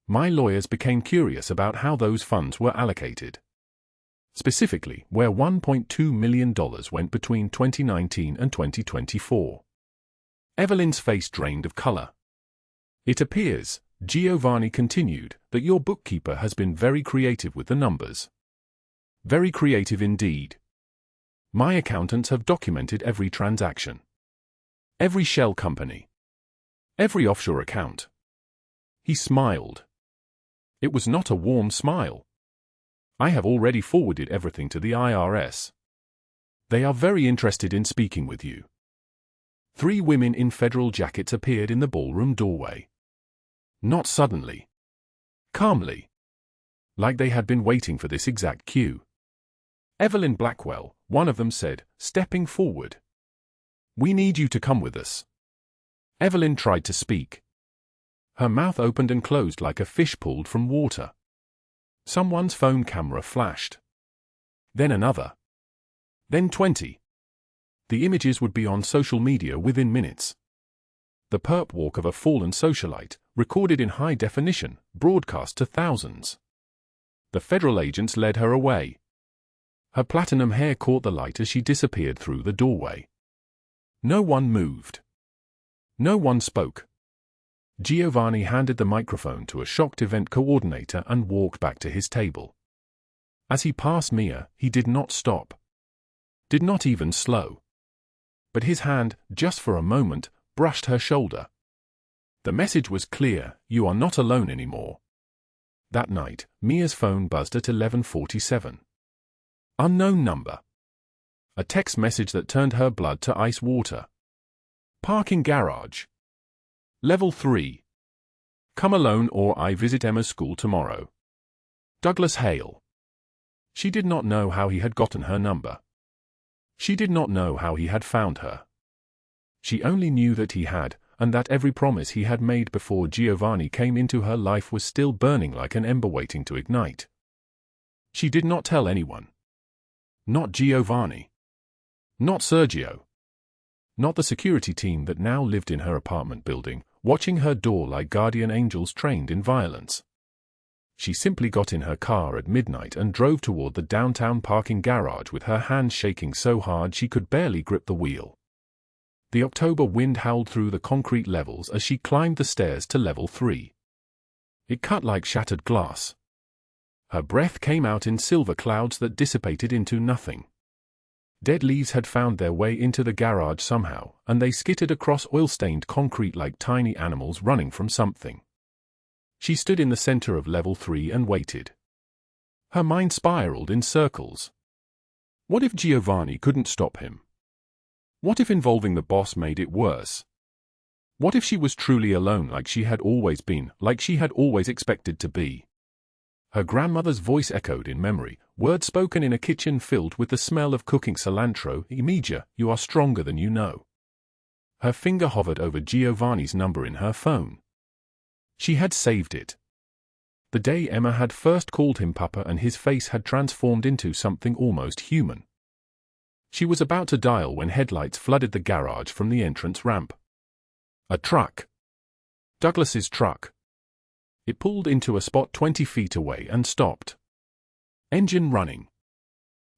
My lawyers became curious about how those funds were allocated. Specifically, where $1.2 million went between 2019 and 2024. Evelyn's face drained of color. It appears, Giovanni continued, that your bookkeeper has been very creative with the numbers. Very creative indeed. My accountants have documented every transaction. Every shell company. Every offshore account. He smiled. It was not a warm smile. I have already forwarded everything to the IRS. They are very interested in speaking with you. 3 women in federal jackets appeared in the ballroom doorway. Not suddenly. Calmly. Like they had been waiting for this exact cue. Evelyn Blackwell, one of them said, stepping forward. We need you to come with us. Evelyn tried to speak. Her mouth opened and closed like a fish pulled from water. Someone's phone camera flashed. Then another. Then 20. The images would be on social media within minutes. The perp walk of a fallen socialite, recorded in high definition, broadcast to thousands. The federal agents led her away. Her platinum hair caught the light as she disappeared through the doorway. No one moved. No one spoke. Giovanni handed the microphone to a shocked event coordinator and walked back to his table. As he passed Mia, he did not stop. Did not even slow. But his hand, just for a moment, brushed her shoulder. The message was clear, you are not alone anymore. That night, Mia's phone buzzed at 11:47. Unknown number. A text message that turned her blood to ice water. Parking garage. Level 3. Come alone or I visit Emma's school tomorrow. Douglas Hale. She did not know how he had gotten her number. She did not know how he had found her. She only knew that he had, and that every promise he had made before Giovanni came into her life was still burning like an ember waiting to ignite. She did not tell anyone. Not Giovanni. Not Sergio. Not the security team that now lived in her apartment building, watching her door like guardian angels trained in violence. She simply got in her car at midnight and drove toward the downtown parking garage with her hands shaking so hard she could barely grip the wheel. The October wind howled through the concrete levels as she climbed the stairs to level 3. It cut like shattered glass. Her breath came out in silver clouds that dissipated into nothing. Dead leaves had found their way into the garage somehow, and they skittered across oil-stained concrete like tiny animals running from something. She stood in the center of level 3 and waited. Her mind spiraled in circles. What if Giovanni couldn't stop him? What if involving the boss made it worse? What if she was truly alone like she had always been, like she had always expected to be? Her grandmother's voice echoed in memory, words spoken in a kitchen filled with the smell of cooking cilantro. Emilia, you are stronger than you know. Her finger hovered over Giovanni's number in her phone. She had saved it. The day Emma had first called him Papa and his face had transformed into something almost human. She was about to dial when headlights flooded the garage from the entrance ramp. A truck. Douglas's truck. It pulled into a spot 20 feet away and stopped. Engine running.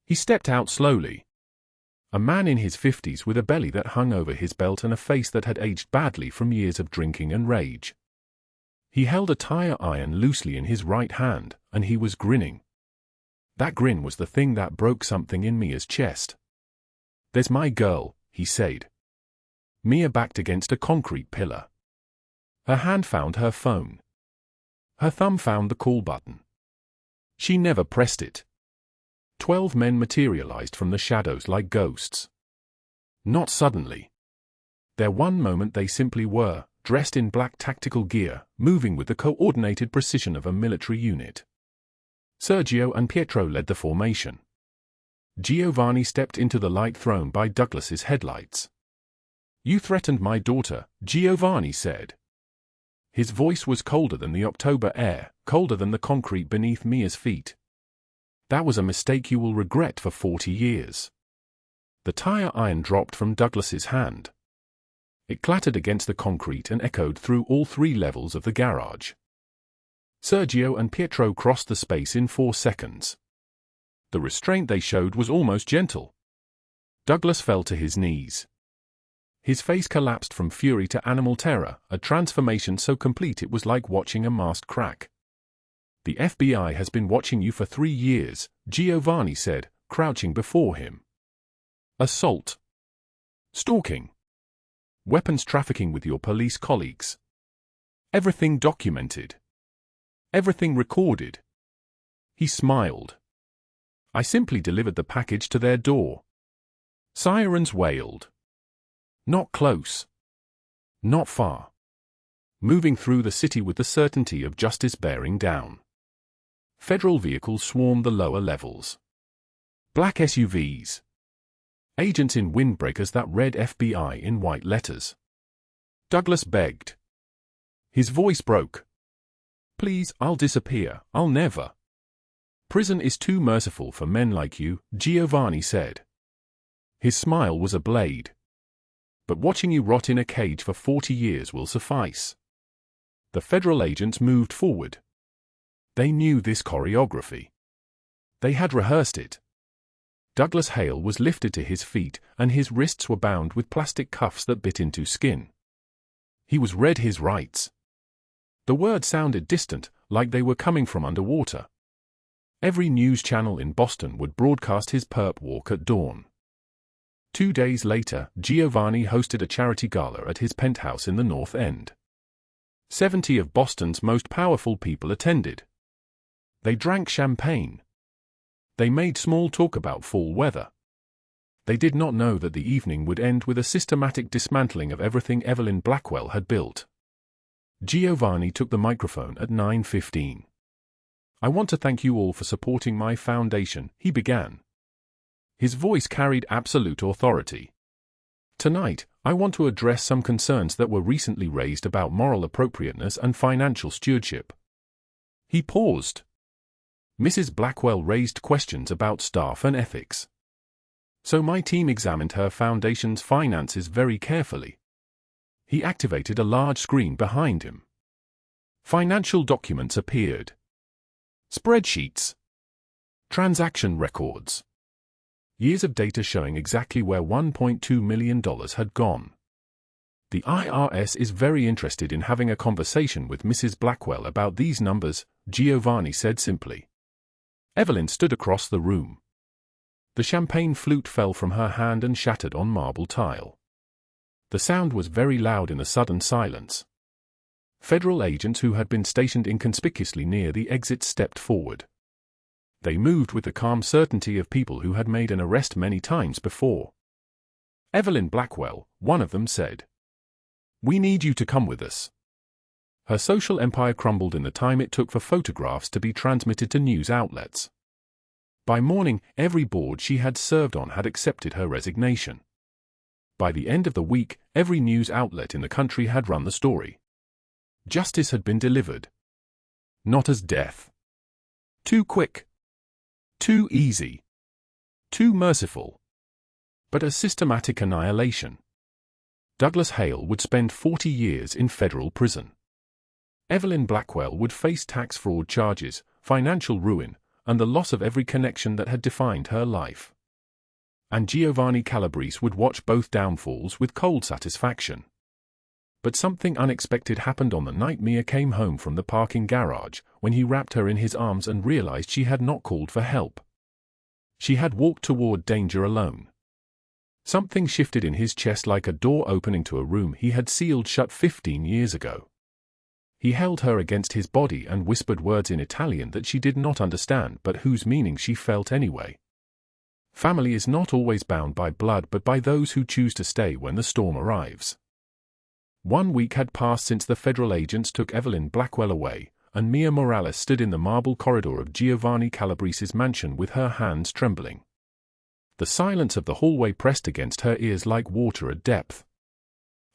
He stepped out slowly. A man in his 50s with a belly that hung over his belt and a face that had aged badly from years of drinking and rage. He held a tire iron loosely in his right hand, and he was grinning. That grin was the thing that broke something in Mia's chest. "There's my girl," he said. Mia backed against a concrete pillar. Her hand found her phone. Her thumb found the call button. She never pressed it. 12 men materialized from the shadows like ghosts. Not suddenly. There one moment they simply were, dressed in black tactical gear, moving with the coordinated precision of a military unit. Sergio and Pietro led the formation. Giovanni stepped into the light thrown by Douglas's headlights. "You threatened my daughter," Giovanni said. His voice was colder than the October air, colder than the concrete beneath Mia's feet. "That was a mistake you will regret for 40 years. The tire iron dropped from Douglas's hand. It clattered against the concrete and echoed through all 3 levels of the garage. Sergio and Pietro crossed the space in 4 seconds. The restraint they showed was almost gentle. Douglas fell to his knees. His face collapsed from fury to animal terror, a transformation so complete it was like watching a mask crack. "The FBI has been watching you for 3 years, Giovanni said, crouching before him. Assault. Stalking. Weapons trafficking with your police colleagues. Everything documented. Everything recorded." He smiled. "I simply delivered the package to their door." Sirens wailed. Not close. Not far. Moving through the city with the certainty of justice bearing down. Federal vehicles swarmed the lower levels. Black SUVs. Agents in windbreakers that read FBI in white letters. Douglas begged. His voice broke. "Please, I'll disappear. I'll never." "Prison is too merciful for men like you," Giovanni said. His smile was a blade. "But watching you rot in a cage for 40 years will suffice." The federal agents moved forward. They knew this choreography. They had rehearsed it. Douglas Hale was lifted to his feet, and his wrists were bound with plastic cuffs that bit into skin. He was read his rights. The words sounded distant, like they were coming from underwater. Every news channel in Boston would broadcast his perp walk at dawn. 2 days later, Giovanni hosted a charity gala at his penthouse in the North End. 70 of Boston's most powerful people attended. They drank champagne. They made small talk about fall weather. They did not know that the evening would end with a systematic dismantling of everything Evelyn Blackwell had built. Giovanni took the microphone at 9:15. "I want to thank you all for supporting my foundation," he began. His voice carried absolute authority. "Tonight, I want to address some concerns that were recently raised about moral appropriateness and financial stewardship." He paused. Mrs. Blackwell raised questions about staff and ethics. So my team examined her foundation's finances very carefully. He activated a large screen behind him. Financial documents appeared. Spreadsheets. Transaction records. Years of data showing exactly where $1.2 million had gone. The IRS is very interested in having a conversation with Mrs. Blackwell about these numbers, Giovanni said simply. Evelyn stood across the room. The champagne flute fell from her hand and shattered on marble tile. The sound was very loud in the sudden silence. Federal agents who had been stationed inconspicuously near the exit stepped forward. They moved with the calm certainty of people who had made an arrest many times before. Evelyn Blackwell, one of them said. "We need you to come with us." Her social empire crumbled in the time it took for photographs to be transmitted to news outlets. By morning, every board she had served on had accepted her resignation. By the end of the week, every news outlet in the country had run the story. Justice had been delivered. Not as death. Too quick. Too easy. Too merciful. But as systematic annihilation. Douglas Hale would spend 40 years in federal prison. Evelyn Blackwell would face tax fraud charges, financial ruin, and the loss of every connection that had defined her life. And Giovanni Calabrese would watch both downfalls with cold satisfaction. But something unexpected happened on the night Mia came home from the parking garage, when he wrapped her in his arms and realized she had not called for help. She had walked toward danger alone. Something shifted in his chest like a door opening to a room he had sealed shut 15 years ago. He held her against his body and whispered words in Italian that she did not understand but whose meaning she felt anyway. Family is not always bound by blood but by those who choose to stay when the storm arrives. 1 week had passed since the federal agents took Evelyn Blackwell away, and Mia Morales stood in the marble corridor of Giovanni Calabrese's mansion with her hands trembling. The silence of the hallway pressed against her ears like water at depth.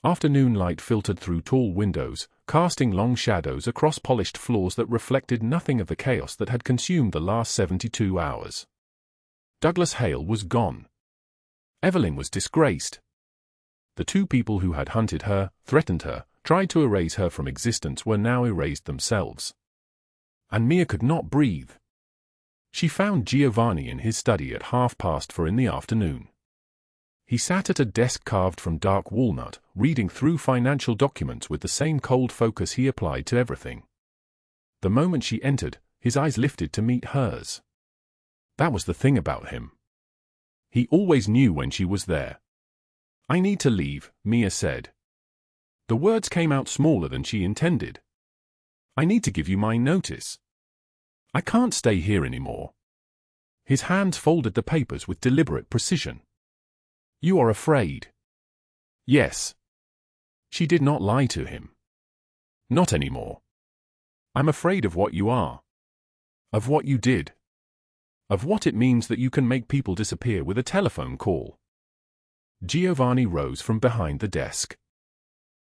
Afternoon light filtered through tall windows, casting long shadows across polished floors that reflected nothing of the chaos that had consumed the last 72 hours. Douglas Hale was gone. Evelyn was disgraced. The two people who had hunted her, threatened her, tried to erase her from existence were now erased themselves. And Mia could not breathe. She found Giovanni in his study at 4:30 in the afternoon. He sat at a desk carved from dark walnut, reading through financial documents with the same cold focus he applied to everything. The moment she entered, his eyes lifted to meet hers. That was the thing about him. He always knew when she was there. "I need to leave," Mia said. The words came out smaller than she intended. "I need to give you my notice. I can't stay here anymore." His hands folded the papers with deliberate precision. "You are afraid." "Yes." She did not lie to him. "Not anymore. I'm afraid of what you are. Of what you did. Of what it means that you can make people disappear with a telephone call." Giovanni rose from behind the desk.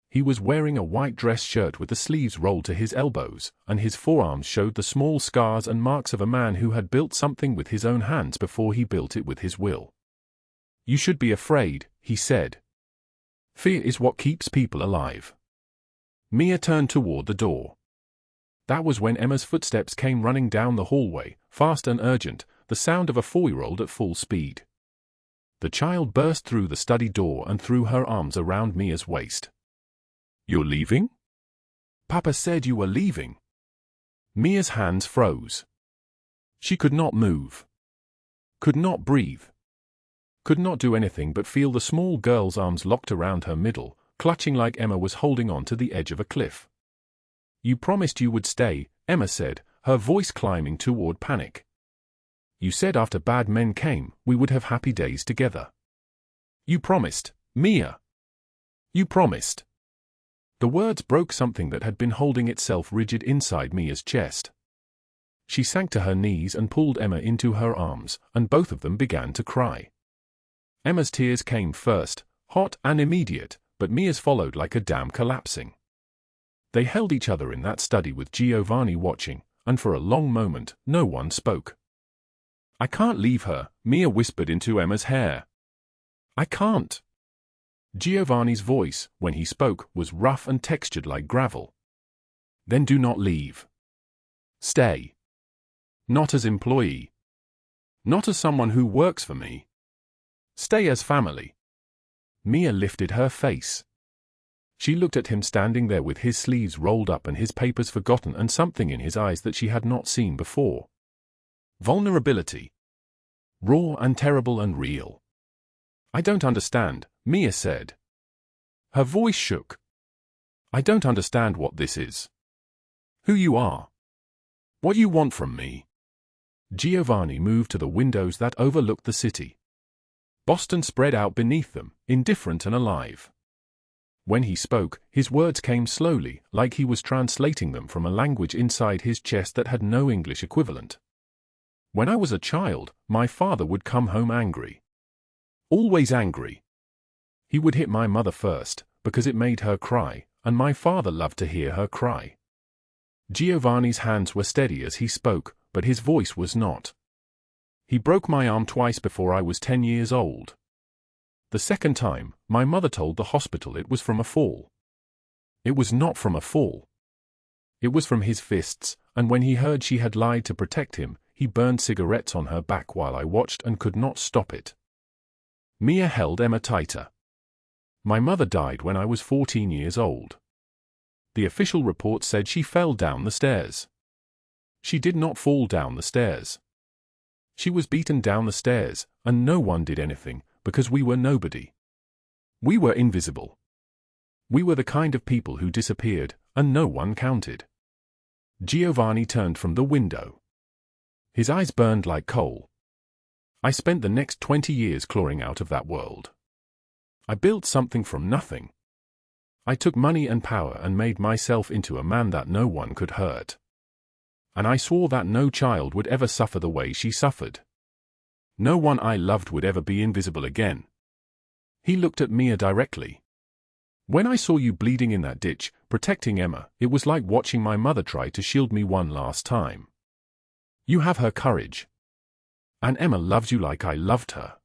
He was wearing a white dress shirt with the sleeves rolled to his elbows, and his forearms showed the small scars and marks of a man who had built something with his own hands before he built it with his will. "You should be afraid," he said. "Fear is what keeps people alive." Mia turned toward the door. That was when Emma's footsteps came running down the hallway, fast and urgent, the sound of a 4-year-old at full speed. The child burst through the study door and threw her arms around Mia's waist. "You're leaving?" "Papa said you were leaving." Mia's hands froze. She could not move. Could not breathe. Could not do anything but feel the small girl's arms locked around her middle, clutching like Emma was holding on to the edge of a cliff. "You promised you would stay," Emma said, her voice climbing toward panic. "You said after bad men came, we would have happy days together. You promised, Mia. You promised." The words broke something that had been holding itself rigid inside Mia's chest. She sank to her knees and pulled Emma into her arms, and both of them began to cry. Emma's tears came first, hot and immediate, but Mia's followed like a dam collapsing. They held each other in that study with Giovanni watching, and for a long moment, no one spoke. "I can't leave her," Mia whispered into Emma's hair. "I can't." Giovanni's voice, when he spoke, was rough and textured like gravel. "Then do not leave. Stay. Not as employee. Not as someone who works for me. Stay as family." Mia lifted her face. She looked at him standing there with his sleeves rolled up and his papers forgotten and something in his eyes that she had not seen before. Vulnerability. Raw and terrible and real. "I don't understand," Mia said. Her voice shook. "I don't understand what this is. Who you are. What you want from me." Giovanni moved to the windows that overlooked the city. Boston spread out beneath them, indifferent and alive. When he spoke, his words came slowly, like he was translating them from a language inside his chest that had no English equivalent. "When I was a child, my father would come home angry. Always angry. He would hit my mother first, because it made her cry, and my father loved to hear her cry." Giovanni's hands were steady as he spoke, but his voice was not. "He broke my arm twice before I was 10 years old. The second time, my mother told the hospital it was from a fall. It was not from a fall. It was from his fists, and when he heard she had lied to protect him, he burned cigarettes on her back while I watched and could not stop it." Mia held Emma tighter. "My mother died when I was 14 years old. The official report said she fell down the stairs. She did not fall down the stairs. She was beaten down the stairs, and no one did anything, because we were nobody. We were invisible. We were the kind of people who disappeared, and no one counted." Giovanni turned from the window. His eyes burned like coal. "I spent the next 20 years clawing out of that world. I built something from nothing. I took money and power and made myself into a man that no one could hurt. And I swore that no child would ever suffer the way she suffered. No one I loved would ever be invisible again." He looked at Mia directly. "When I saw you bleeding in that ditch, protecting Emma, it was like watching my mother try to shield me one last time. You have her courage. And Emma loves you like I loved her.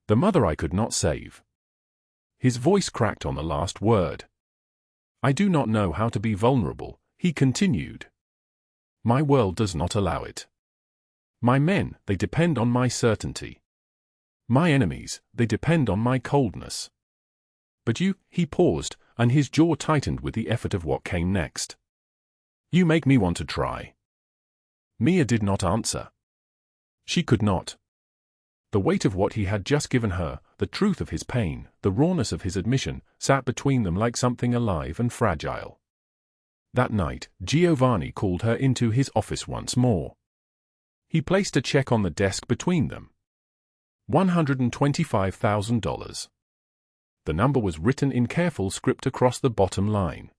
The mother I could not save." His voice cracked on the last word. "I do not know how to be vulnerable," he continued. "My world does not allow it. My men, they depend on my certainty. My enemies, they depend on my coldness. But you," he paused, and his jaw tightened with the effort of what came next. "You make me want to try." Mia did not answer. She could not. The weight of what he had just given her, the truth of his pain, the rawness of his admission, sat between them like something alive and fragile. That night, Giovanni called her into his office once more. He placed a check on the desk between them. $125,000. The number was written in careful script across the bottom line.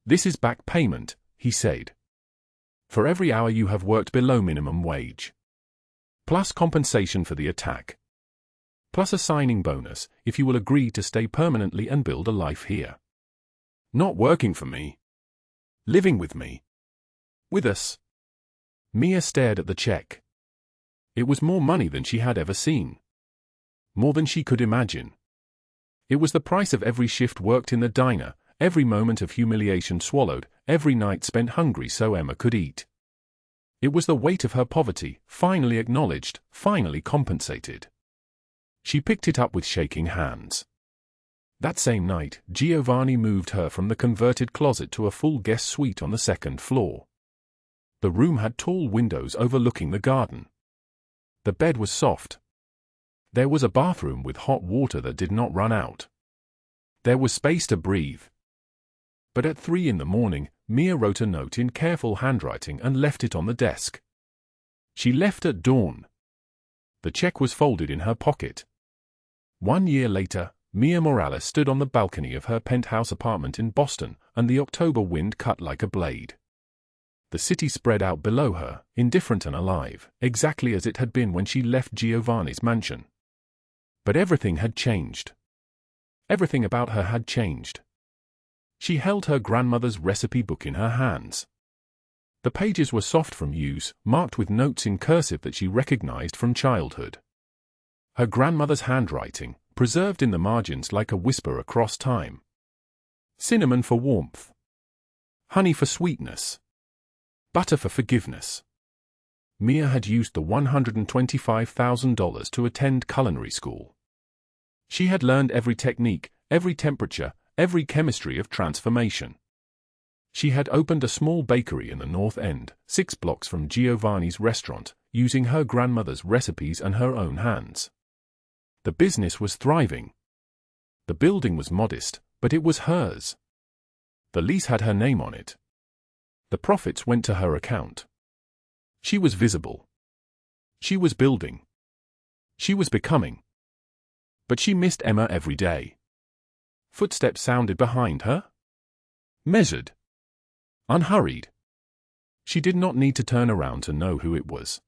"This is back payment," he said. "For every hour you have worked below minimum wage. Plus compensation for the attack. Plus a signing bonus, if you will agree to stay permanently and build a life here. Not working for me. Living with me. With us." Mia stared at the check. It was more money than she had ever seen. More than she could imagine. It was the price of every shift worked in the diner, every moment of humiliation swallowed, every night spent hungry so Emma could eat. It was the weight of her poverty, finally acknowledged, finally compensated. She picked it up with shaking hands. That same night, Giovanni moved her from the converted closet to a full guest suite on the second floor. The room had tall windows overlooking the garden. The bed was soft. There was a bathroom with hot water that did not run out. There was space to breathe. But at 3 in the morning, Mia wrote a note in careful handwriting and left it on the desk. She left at dawn. The check was folded in her pocket. 1 year later, Mia Morales stood on the balcony of her penthouse apartment in Boston, and the October wind cut like a blade. The city spread out below her, indifferent and alive, exactly as it had been when she left Giovanni's mansion. But everything had changed. Everything about her had changed. She held her grandmother's recipe book in her hands. The pages were soft from use, marked with notes in cursive that she recognized from childhood. Her grandmother's handwriting, preserved in the margins like a whisper across time. Cinnamon for warmth. Honey for sweetness. Butter for forgiveness. Mia had used the $125,000 to attend culinary school. She had learned every technique, every temperature, every chemistry of transformation. She had opened a small bakery in the North End, 6 blocks from Giovanni's restaurant, using her grandmother's recipes and her own hands. The business was thriving. The building was modest, but it was hers. The lease had her name on it. The profits went to her account. She was visible. She was building. She was becoming. But she missed Emma every day. Footsteps sounded behind her. Measured. Unhurried. She did not need to turn around to know who it was.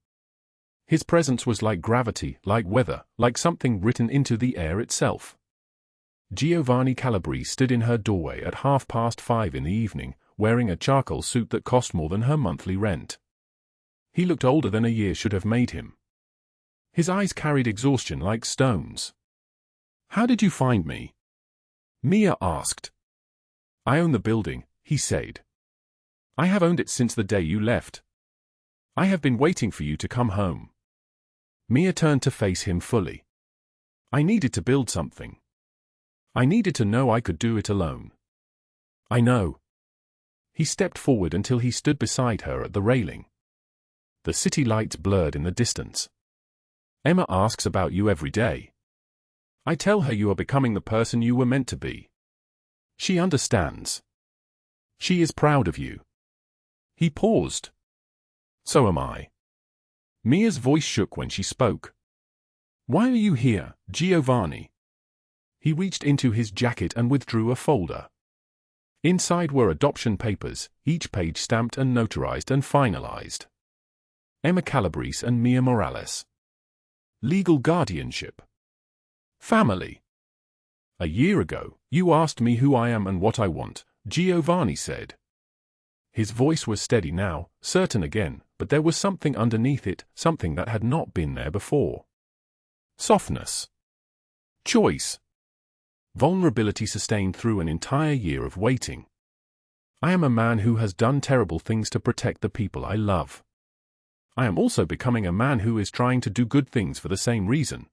His presence was like gravity, like weather, like something written into the air itself. Giovanni Calabrese stood in her doorway at 5:30 in the evening, wearing a charcoal suit that cost more than her monthly rent. He looked older than a year should have made him. His eyes carried exhaustion like stones. "How did you find me?" Mia asked. "I own the building," he said. "I have owned it since the day you left. I have been waiting for you to come home." Mia turned to face him fully. "I needed to build something. I needed to know I could do it alone." "I know." He stepped forward until he stood beside her at the railing. The city lights blurred in the distance. "Emma asks about you every day. I tell her you are becoming the person you were meant to be. She understands. She is proud of you." He paused. "So am I." Mia's voice shook when she spoke. "Why are you here, Giovanni?" He reached into his jacket and withdrew a folder. Inside were adoption papers, each page stamped and notarized and finalized. Emma Calabrese and Mia Morales. Legal guardianship. Family. "A year ago, you asked me who I am and what I want," Giovanni said. His voice was steady now, certain again, but there was something underneath it, something that had not been there before. Softness. Choice. Vulnerability sustained through an entire year of waiting. "I am a man who has done terrible things to protect the people I love. I am also becoming a man who is trying to do good things for the same reason.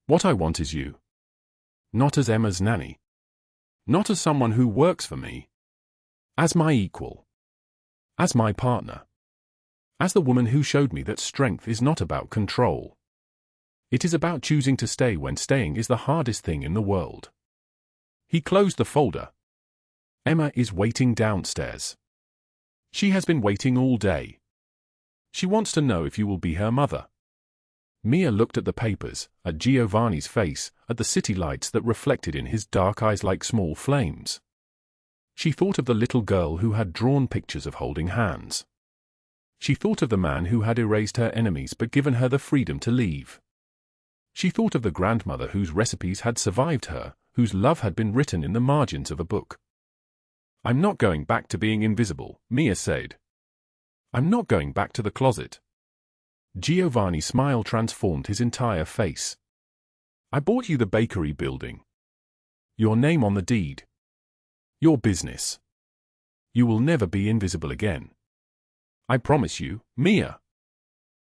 What I want is you. Not as Emma's nanny. Not as someone who works for me. As my equal. As my partner. As the woman who showed me that strength is not about control. It is about choosing to stay when staying is the hardest thing in the world." He closed the folder. "Emma is waiting downstairs. She has been waiting all day. She wants to know if you will be her mother." Mia looked at the papers, at Giovanni's face, at the city lights that reflected in his dark eyes like small flames. She thought of the little girl who had drawn pictures of holding hands. She thought of the man who had erased her enemies but given her the freedom to leave. She thought of the grandmother whose recipes had survived her, whose love had been written in the margins of a book. "I'm not going back to being invisible," Mia said. "I'm not going back to the closet." Giovanni's smile transformed his entire face. "I bought you the bakery building. Your name on the deed. Your business. You will never be invisible again. I promise you, Mia.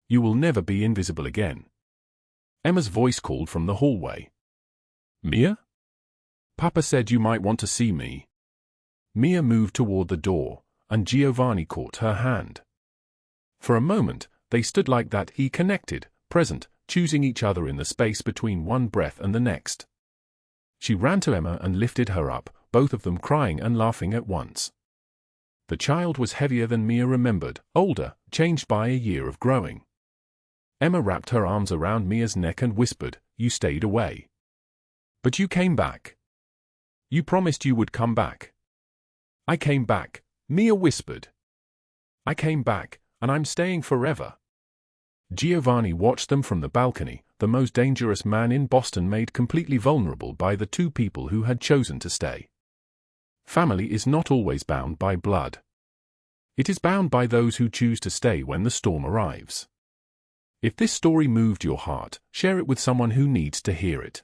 You will never be invisible again." Emma's voice called from the hallway. "Mia? Papa said you might want to see me." Mia moved toward the door, and Giovanni caught her hand. For a moment, they stood like that, connected, present, choosing each other in the space between one breath and the next. She ran to Emma and lifted her up, both of them crying and laughing at once. The child was heavier than Mia remembered, older, changed by a year of growing. Emma wrapped her arms around Mia's neck and whispered, "You stayed away. But you came back. You promised you would come back." "I came back," Mia whispered. "I came back, and I'm staying forever." Giovanni watched them from the balcony, the most dangerous man in Boston made completely vulnerable by the two people who had chosen to stay. Family is not always bound by blood. It is bound by those who choose to stay when the storm arrives. If this story moved your heart, share it with someone who needs to hear it.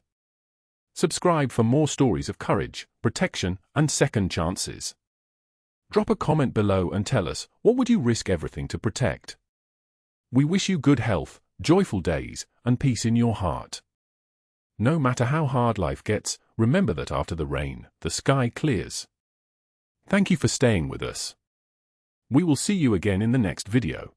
Subscribe for more stories of courage, protection, and second chances. Drop a comment below and tell us, what would you risk everything to protect? We wish you good health, joyful days, and peace in your heart. No matter how hard life gets, remember that after the rain, the sky clears. Thank you for staying with us. We will see you again in the next video.